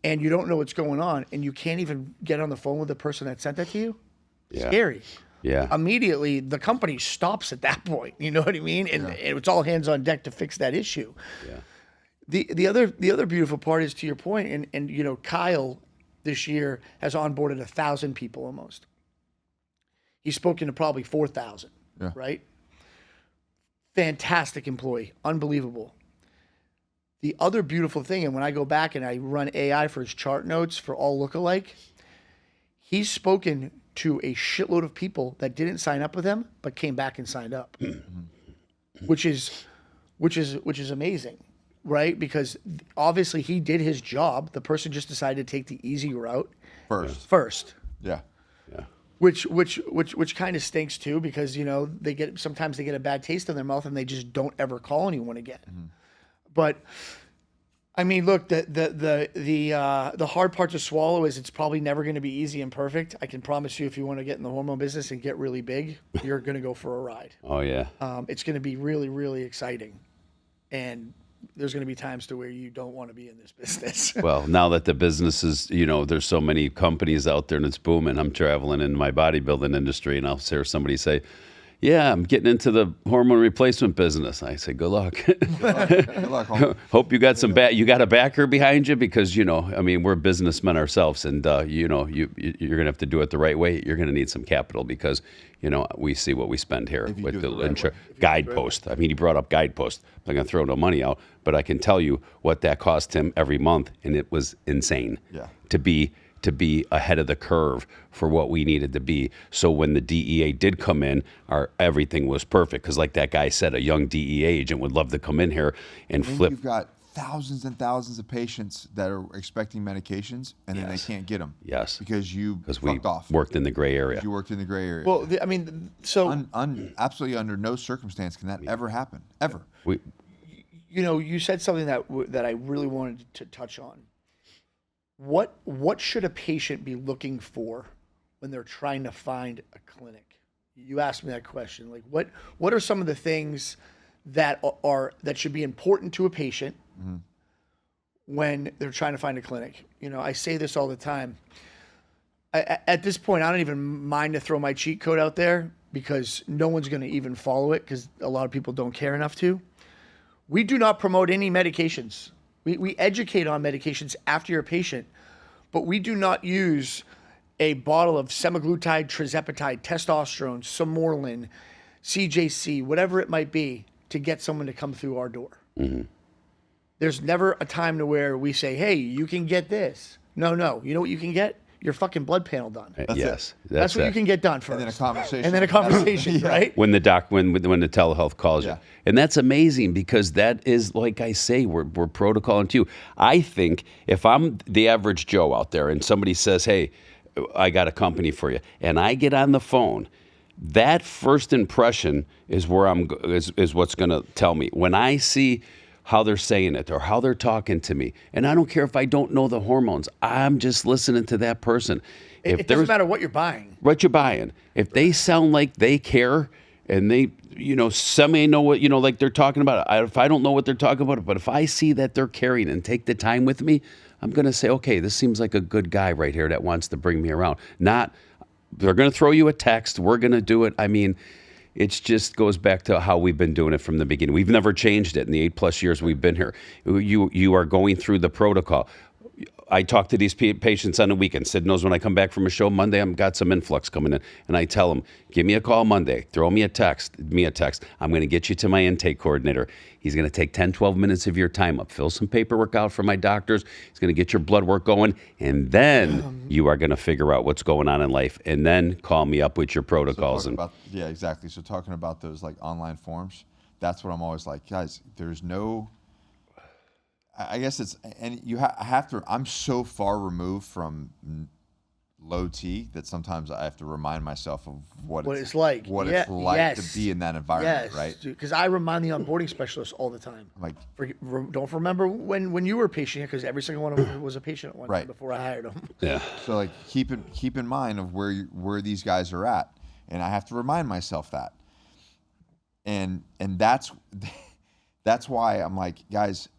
[SPEAKER 4] and you don't know what's going on, and you can't even get on the phone with the person that sent that to you?
[SPEAKER 3] Yeah.
[SPEAKER 4] Scary.
[SPEAKER 3] Yeah.
[SPEAKER 4] Immediately, the company stops at that point. You know what I mean? And it's all hands on deck to fix that issue.
[SPEAKER 3] Yeah.
[SPEAKER 4] The other beautiful part is, to your point, and you know, Kyle this year has onboarded 1,000 people almost. He's spoken to probably 4,000, right? Fantastic employee, unbelievable. The other beautiful thing, and when I go back and I run AI for his chart notes for all lookalike, he's spoken to a shitload of people that didn't sign up with him but came back and signed up, which is amazing. Right? Because obviously he did his job. The person just decided to take the easy route first.
[SPEAKER 2] Yeah.
[SPEAKER 3] Yeah.
[SPEAKER 4] Which kind of stinks too, because, you know, sometimes they get a bad taste in their mouth and they just don't ever call anyone again. But I mean, look, the hard part to swallow is it's probably never going to be easy and perfect. I can promise you, if you want to get in the hormone business and get really big, you're going to go for a ride.
[SPEAKER 3] Oh yeah.
[SPEAKER 4] It's going to be really, really exciting. And there's going to be times to where you don't want to be in this business.
[SPEAKER 3] Well, now that the business is, you know, there's so many companies out there and it's booming. I'm traveling in my bodybuilding industry and I'll hear somebody say, yeah, I'm getting into the hormone replacement business. I say, good luck.
[SPEAKER 2] Good luck, homie.
[SPEAKER 3] Hope you got you got a backer behind you, because, you know, I mean, we're businessmen ourselves, and you know, you're gonna have to do it the right way. You're gonna need some capital, because, you know, we see what we spend here
[SPEAKER 2] you
[SPEAKER 3] with
[SPEAKER 2] do
[SPEAKER 3] the
[SPEAKER 2] it the right way.
[SPEAKER 3] guidepost. I mean, he brought up guidepost. I'm not gonna throw no money out, but I can tell you what that cost him every month, and it was insane.
[SPEAKER 2] Yeah.
[SPEAKER 3] To be ahead of the curve for what we needed to be. So when the DEA did come in, everything was perfect. Because like that guy said, a young DEA agent would love to come in here and flip.
[SPEAKER 2] You've got thousands and thousands of patients that are expecting medications, and then they can't get them.
[SPEAKER 3] Yes.
[SPEAKER 2] Because you
[SPEAKER 3] we
[SPEAKER 2] fucked off.
[SPEAKER 3] worked in the gray area.
[SPEAKER 2] You worked in the gray area.
[SPEAKER 4] Well, I mean, so
[SPEAKER 2] Absolutely under no circumstance can that ever happen. Ever.
[SPEAKER 4] you know, you said something that I really wanted to touch on. What should a patient be looking for when they're trying to find a clinic? You asked me that question. Like, what are some of the things that should be important to a patient when they're trying to find a clinic? You know, I say this all the time. At this point, I don't even mind to throw my cheat code out there, because no one's going to even follow it, because a lot of people don't care enough to. We do not promote any medications. We educate on medications after you're a patient, but we do not use a bottle of semaglutide, tirzepatide, testosterone, Somorlin, CJC, whatever it might be, to get someone to come through our door. There's never a time to where we say, hey, you can get this. No. You know what you can get? Your fucking blood panel done.
[SPEAKER 3] Yes,
[SPEAKER 4] That's what you can get done first.
[SPEAKER 2] And then a conversation.
[SPEAKER 4] And then a conversation, right?
[SPEAKER 3] when the telehealth calls you, and that's amazing because that is, like I say, we're protocoling too. I think if I'm the average Joe out there and somebody says, hey, I got a company for you, and I get on the phone, that first impression is where is what's going to tell me. When I see how they're saying it or how they're talking to me, and I don't care if I don't know the hormones, I'm just listening to that person.
[SPEAKER 4] It doesn't matter what you're buying.
[SPEAKER 3] What you're buying. If they sound like they care and they, some may know what, like they're talking about. If I don't know what they're talking about, but if I see that they're caring and take the time with me, I'm going to say, okay, this seems like a good guy right here that wants to bring me around. Not, they're going to throw you a text. We're going to do it. I mean, it just goes back to how we've been doing it from the beginning. We've never changed it in the 8+ years we've been here. You are going through the protocol. I talk to these patients on the weekend. Sid knows when I come back from a show Monday, I've got some influx coming in. And I tell them, give me a call Monday. Throw me a text. I'm going to get you to my intake coordinator. He's going to take 10, 12 minutes of your time up. Fill some paperwork out for my doctors. He's going to get your blood work going. And then you are going to figure out what's going on in life. And then call me up with your protocols.
[SPEAKER 2] Yeah, exactly. So talking about those like online forums, that's what I'm always like, guys, there's no... I guess it's, and I have to, I'm so far removed from low T that sometimes I have to remind myself of what it's like to be in that environment, right?
[SPEAKER 4] Because I remind the onboarding specialist all the time.
[SPEAKER 2] I'm like,
[SPEAKER 4] don't remember when you were a patient here, because every single one of them was a patient at one time before I hired them.
[SPEAKER 3] Yeah.
[SPEAKER 2] So like keep in mind of where these guys are at, and I have to remind myself that, and that's why I'm like, guys,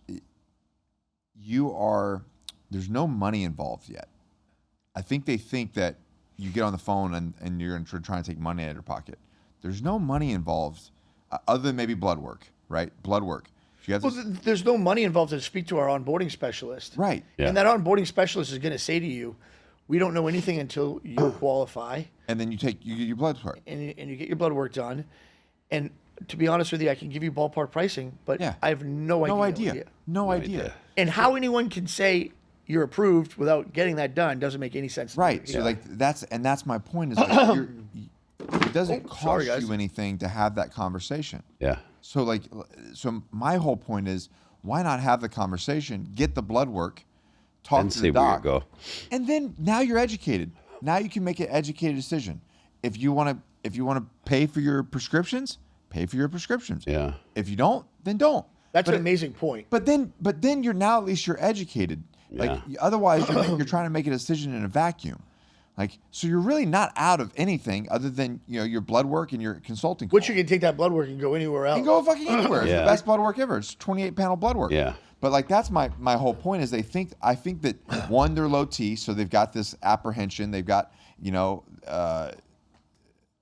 [SPEAKER 2] there's no money involved yet. I think they think that you get on the phone and you're trying to take money out of your pocket. There's no money involved other than maybe blood work, right? Blood work.
[SPEAKER 4] There's no money involved to speak to our onboarding specialist.
[SPEAKER 2] Right.
[SPEAKER 3] Yeah.
[SPEAKER 4] And that onboarding specialist is going to say to you, we don't know anything until you qualify.
[SPEAKER 2] And then you get your blood work.
[SPEAKER 4] And you get your blood work done. And to be honest with you, I can give you ballpark pricing, but I have no idea.
[SPEAKER 2] No idea.
[SPEAKER 4] And how anyone can say you're approved without getting that done doesn't make any sense.
[SPEAKER 2] Right. So like that's my point is like it doesn't cost you anything to have that conversation.
[SPEAKER 3] Yeah.
[SPEAKER 2] So my whole point is, why not have the conversation, get the blood work, talk to the doc,
[SPEAKER 3] where you go.
[SPEAKER 2] And then now you're educated. Now you can make an educated decision. If you want to pay for your prescriptions, pay for your prescriptions.
[SPEAKER 3] Yeah.
[SPEAKER 2] If you don't, then don't.
[SPEAKER 4] That's an amazing point.
[SPEAKER 2] But then you're now at least you're educated. Like otherwise you're trying to make a decision in a vacuum. Like, so you're really not out of anything other than, your blood work and your consulting.
[SPEAKER 4] Which you can take that blood work and go anywhere else.
[SPEAKER 2] You can go fucking anywhere. It's the best blood work ever. It's 28 panel blood work.
[SPEAKER 3] Yeah.
[SPEAKER 2] But like that's my whole point is I think that one, they're low T, so they've got this apprehension. They've got,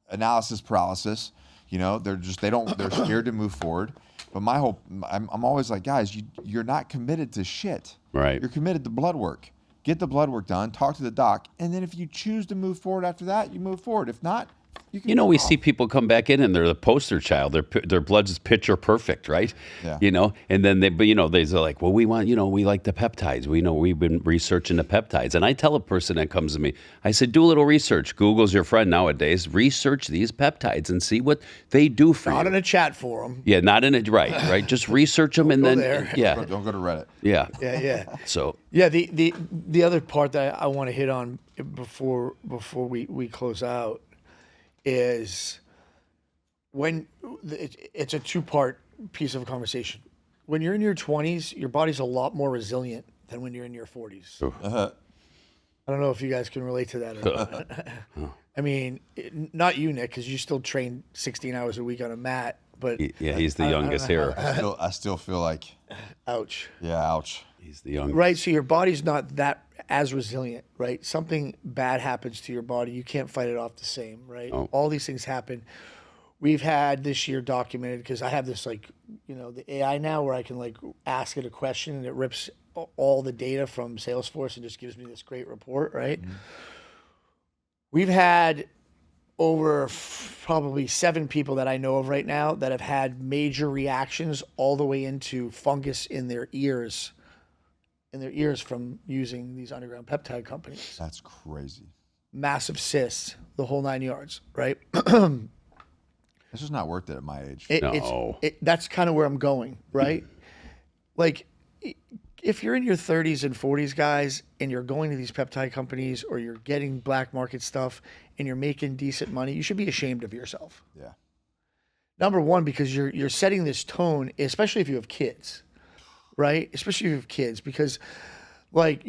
[SPEAKER 2] analysis paralysis. They're scared to move forward. But I'm always like, guys, you're not committed to shit.
[SPEAKER 3] Right.
[SPEAKER 2] You're committed to blood work. Get the blood work done, talk to the doc, and then if you choose to move forward after that, you move forward. If not, you can
[SPEAKER 3] we see people come back in and they're the poster child. Their blood is picture perfect, right?
[SPEAKER 2] Yeah.
[SPEAKER 3] And then they're like, well, we want, we like the peptides. We've been researching the peptides. And I tell a person that comes to me, I said, do a little research. Google's your friend nowadays. Research these peptides and see what they do for you.
[SPEAKER 4] Not in a chat forum.
[SPEAKER 3] Yeah, not in it. Right. Just research them and then,
[SPEAKER 2] Don't go to Reddit.
[SPEAKER 3] Yeah.
[SPEAKER 4] Yeah.
[SPEAKER 3] So.
[SPEAKER 4] Yeah, the other part that I want to hit on before we close out is when it's a two-part piece of a conversation. When you're in your 20s, your body's a lot more resilient than when you're in your 40s. I don't know if you guys can relate to that or not. I mean, not you, Nick, because you still train 16 hours a week on a mat. But
[SPEAKER 3] he's the youngest here.
[SPEAKER 2] I still feel like,
[SPEAKER 4] ouch.
[SPEAKER 2] Yeah, ouch.
[SPEAKER 3] He's the youngest.
[SPEAKER 4] Right, so your body's not that as resilient, right? Something bad happens to your body, you can't fight it off the same, right?
[SPEAKER 3] Oh.
[SPEAKER 4] All these things happen.
[SPEAKER 1] we've had this year documented, because I have this like, the AI now where I can like ask it a question and it rips all the data from Salesforce and just gives me this great report, right? We've had over probably 7 people that I know of right now that have had major reactions all the way into fungus in their ears from using these underground peptide companies.
[SPEAKER 2] That's crazy.
[SPEAKER 1] Massive cysts, the whole 9 yards, right?
[SPEAKER 2] It's just not worth it at my age.
[SPEAKER 3] No.
[SPEAKER 1] That's kind of where I'm going, right? Like, if you're in your 30s and 40s, guys, and you're going to these peptide companies or you're getting black market stuff and you're making decent money, you should be ashamed of yourself.
[SPEAKER 2] Yeah.
[SPEAKER 1] Number one, because you're setting this tone, especially if you have kids, right? Especially if you have kids, because, like,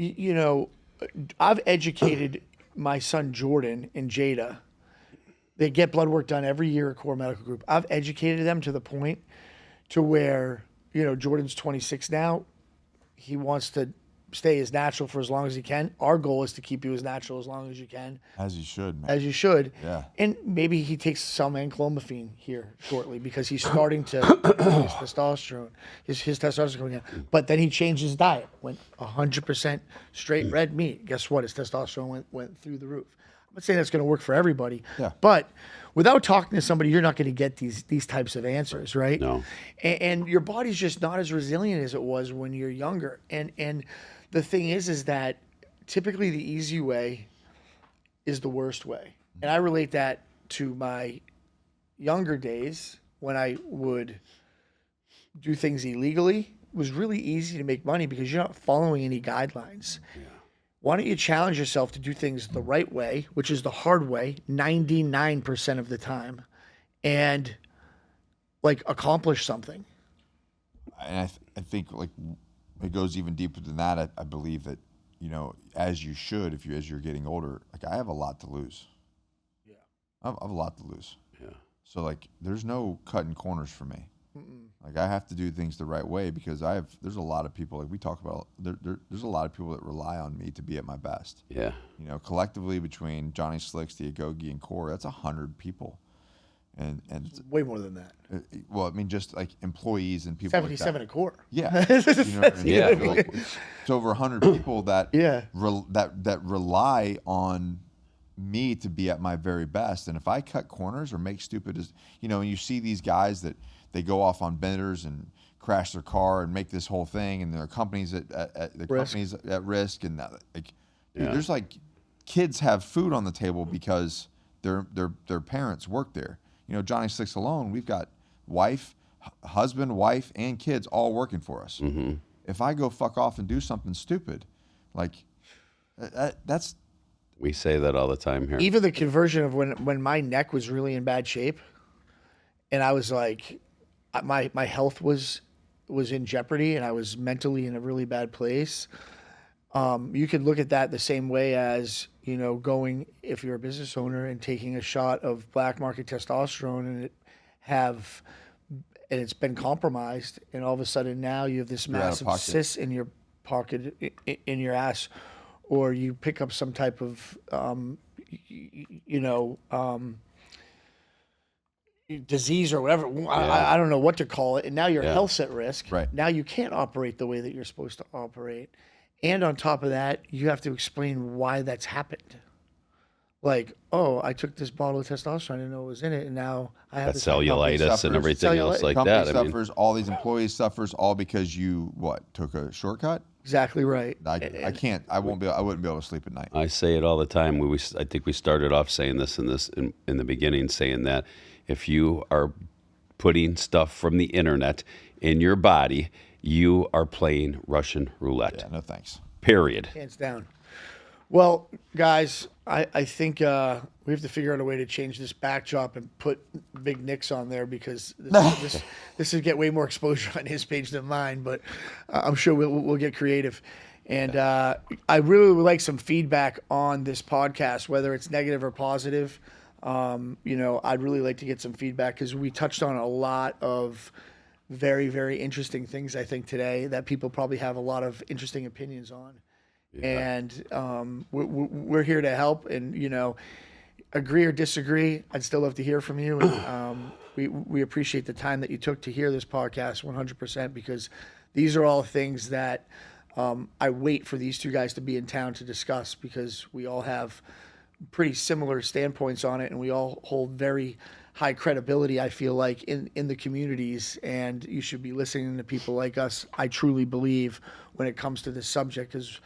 [SPEAKER 1] I've educated my son Jordan and Jada. They get blood work done every year at Core Medical Group. I've educated them to the point to where, Jordan's 26 now. He wants to stay as natural for as long as he can. Our goal is to keep you as natural as long as you can.
[SPEAKER 2] As you should, man.
[SPEAKER 1] As you should.
[SPEAKER 2] Yeah.
[SPEAKER 1] And maybe he takes some anclomiphene here shortly because he's starting to his testosterone. His testosterone going down. But then he changed his diet. Went 100% straight red meat. Guess what? His testosterone went through the roof. I'm not saying that's going to work for everybody.
[SPEAKER 2] Yeah.
[SPEAKER 1] But without talking to somebody, you're not going to get these types of answers, right?
[SPEAKER 3] No.
[SPEAKER 1] And your body's just not as resilient as it was when you're younger. And the thing is that typically the easy way is the worst way. And I relate that to my younger days when I would do things illegally. It was really easy to make money because you're not following any guidelines. Yeah. Why don't you challenge yourself to do things the right way, which is the hard way, 99% of the time, and like accomplish something?
[SPEAKER 2] And I think like it goes even deeper than that. I believe that, as you should, as you're getting older, like I have a lot to lose. Yeah. I have a lot to lose.
[SPEAKER 3] Yeah.
[SPEAKER 2] So like, there's no cutting corners for me. Like I have to do things the right way because there's a lot of people, like we talk about, there's a lot of people that rely on me to be at my best.
[SPEAKER 3] Yeah.
[SPEAKER 2] Collectively between Johnny Slicks, the Agogi, and Core, that's 100 people. And
[SPEAKER 1] it's way more than that.
[SPEAKER 2] Well, I mean, just like employees and people
[SPEAKER 1] 77
[SPEAKER 2] like
[SPEAKER 1] at Core.
[SPEAKER 2] Yeah. What I mean?
[SPEAKER 3] Yeah.
[SPEAKER 2] Like, it's over 100 people that that rely on me to be at my very best. And if I cut corners or make stupid, and you see these guys that they go off on benders and crash their car and make this whole thing, and their companies companies at risk, and dude, there's like kids have food on the table because their parents work there. Johnny Six alone, we've got husband, wife, and kids all working for us. Mm-hmm. If I go fuck off and do something stupid, like that's.
[SPEAKER 3] We say that all the time here.
[SPEAKER 1] Even the conversion of when my neck was really in bad shape, and I was like, my health was in jeopardy, and I was mentally in a really bad place. You could look at that the same way as, going, if you're a business owner and taking a shot of black market testosterone and it's been compromised, and all of a sudden now you have this massive cyst in your pocket, in your ass, or you pick up some type of, disease or whatever. I don't know what to call it. And now your health's at risk.
[SPEAKER 2] Right.
[SPEAKER 1] Now you can't operate the way that you're supposed to operate. And on top of that, you have to explain why that's happened. Like, oh, I took this bottle of testosterone, I didn't know it was in it, and now I have
[SPEAKER 3] this cellulitis and everything else like
[SPEAKER 2] company
[SPEAKER 3] that.
[SPEAKER 2] Suffers, all these employees suffers all because you took a shortcut?
[SPEAKER 1] Exactly right.
[SPEAKER 2] I can't. I wouldn't be able to sleep at night.
[SPEAKER 3] I say it all the time. I think we started off saying this in the beginning, saying that if you are putting stuff from the internet in your body, you are playing Russian roulette.
[SPEAKER 2] Yeah, no thanks.
[SPEAKER 3] Period.
[SPEAKER 1] Hands down. Well, guys, I think we have to figure out a way to change this backdrop and put Big Nick's on there, because this would get way more exposure on his page than mine, but I'm sure we'll get creative. And I really would like some feedback on this podcast, whether it's negative or positive. I'd really like to get some feedback, because we touched on a lot of very, very interesting things, I think, today that people probably have a lot of interesting opinions on. Yeah. And we're here to help. And,
[SPEAKER 4] agree or disagree, I'd still love to hear from you. And, we appreciate the time that you took to hear this podcast 100%, because these are all things that I wait for these two guys to be in town to discuss, because we all have pretty similar standpoints on it, and we all hold very high credibility, I feel like, in the communities, and you should be listening to people like us, I truly believe, when it comes to this subject, because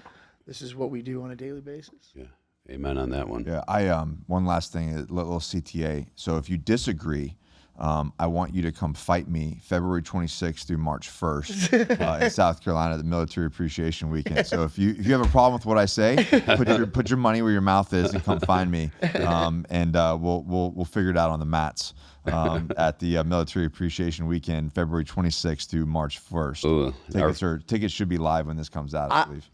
[SPEAKER 4] this is what we do on a daily basis.
[SPEAKER 3] Yeah. Amen on that one.
[SPEAKER 2] Yeah, I one last thing, a little CTA. So if you disagree, I want you to come fight me February 26th through March 1st in South Carolina, the Military Appreciation Weekend. So if you have a problem with what I say, put your money where your mouth is and come find me, and we'll figure it out on the mats at the Military Appreciation Weekend, February 26th through March 1st.
[SPEAKER 3] Ooh,
[SPEAKER 2] Tickets should be live when this comes out, I believe.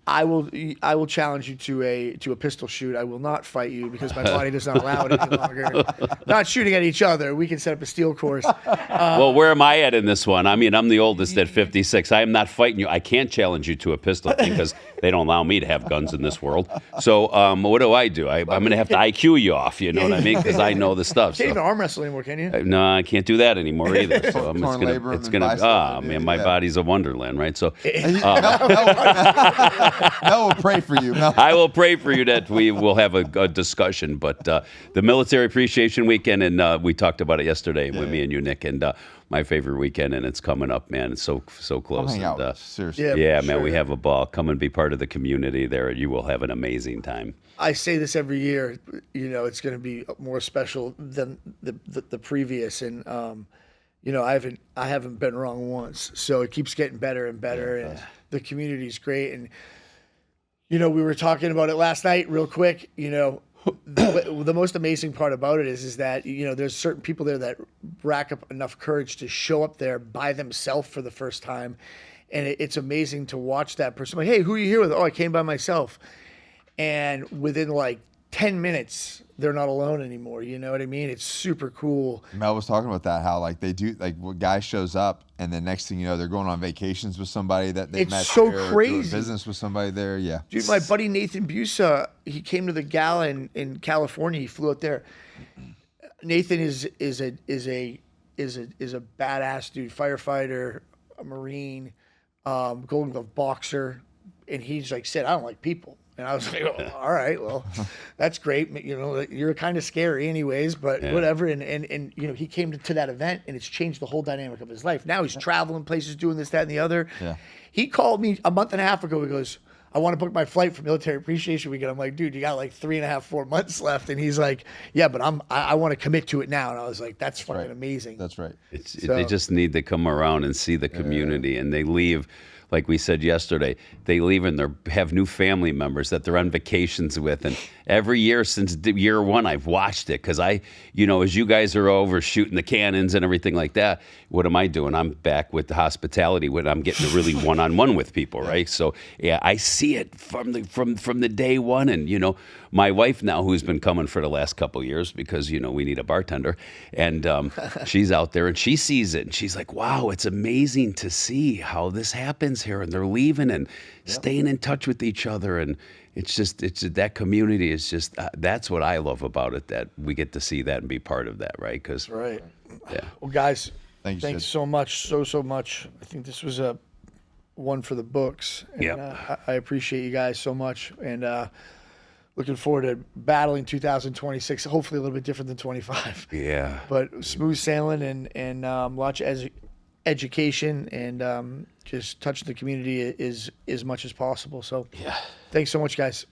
[SPEAKER 4] I will challenge you to a pistol shoot. I will not fight you, because my body does not allow it any longer. Not shooting at each other. We can set up a steel course.
[SPEAKER 3] well, where am I at in this one? I mean, I'm the oldest at 56. I am not fighting you. I can't challenge you to a pistol because they don't allow me to have guns in this world. So what do? I'm going to have to IQ you off, you know what I mean? Because I know the stuff.
[SPEAKER 4] Can't even arm wrestle anymore, can you?
[SPEAKER 3] No, I can't do that anymore either. So
[SPEAKER 2] Torn
[SPEAKER 3] man, my body's a wonderland, right? So
[SPEAKER 2] Mel will pray for you. Mel.
[SPEAKER 3] I will pray for you that we will have a discussion. But the Military Appreciation Weekend, and we talked about it yesterday with me and you, Nick, and my favorite weekend, and it's coming up, man. It's so close.
[SPEAKER 2] Come hang out with us, seriously.
[SPEAKER 3] Yeah, man, we have a ball. Come and be part of the community there. You will have an amazing time.
[SPEAKER 4] I say this every year, it's going to be more special than the previous, and I haven't been wrong once. So it keeps getting better and better, and the community's great. And we were talking about it last night, real quick. The most amazing part about it is that there's certain people there that rack up enough courage to show up there by themselves for the first time, and it's amazing to watch that person. Like, hey, who are you here with? Oh, I came by myself. And within like 10 minutes, they're not alone anymore. You know what I mean? It's super cool.
[SPEAKER 2] Mel was talking about that, how like they do, like when guy shows up and the next thing you know, they're going on vacations with somebody that they met
[SPEAKER 4] so
[SPEAKER 2] there,
[SPEAKER 4] crazy.
[SPEAKER 2] doing business with somebody there. Yeah.
[SPEAKER 4] Dude, my buddy Nathan Busa, he came to the gala in California. He flew out there. Nathan is a badass dude, firefighter, a Marine, Golden Glove boxer. And he's like said, I don't like people. And I was like, oh, all right, well, that's great. You're kind of scary anyways, but whatever. And he came to that event, and it's changed the whole dynamic of his life. Now he's traveling places, doing this, that, and the other. Yeah. He called me a month and a half ago. He goes, I want to book my flight for Military Appreciation Weekend. I'm like, dude, you got like 3.5, 4 months left. And he's like, yeah, but I want to commit to it now. And I was like, that's fucking amazing.
[SPEAKER 2] That's right.
[SPEAKER 3] They just need to come around and see the community, and they leave. Like we said yesterday, they leave and they have new family members that they're on vacations with. And every year since year one, I've watched it because as you guys are over shooting the cannons and everything like that, what am I doing? I'm back with the hospitality when I'm getting to really one-on-one with people, right? So yeah, I see it from the day one. And my wife now, who's been coming for the last couple of years because we need a bartender, and she's out there and she sees it and she's like, wow, it's amazing to see how this happens here, and they're leaving and staying in touch with each other, and it's that community is just that's what I love about it, that we get to see that and be part of that, right? Because
[SPEAKER 4] right. Yeah. Well, guys, thanks so much, so much. I think this was a one for the books. Yeah. I appreciate you guys so much, and looking forward to battling 2026. Hopefully a little bit different than 25.
[SPEAKER 3] Yeah.
[SPEAKER 4] But smooth sailing and lots of education and just touching the community as much as possible. So thanks so much, guys.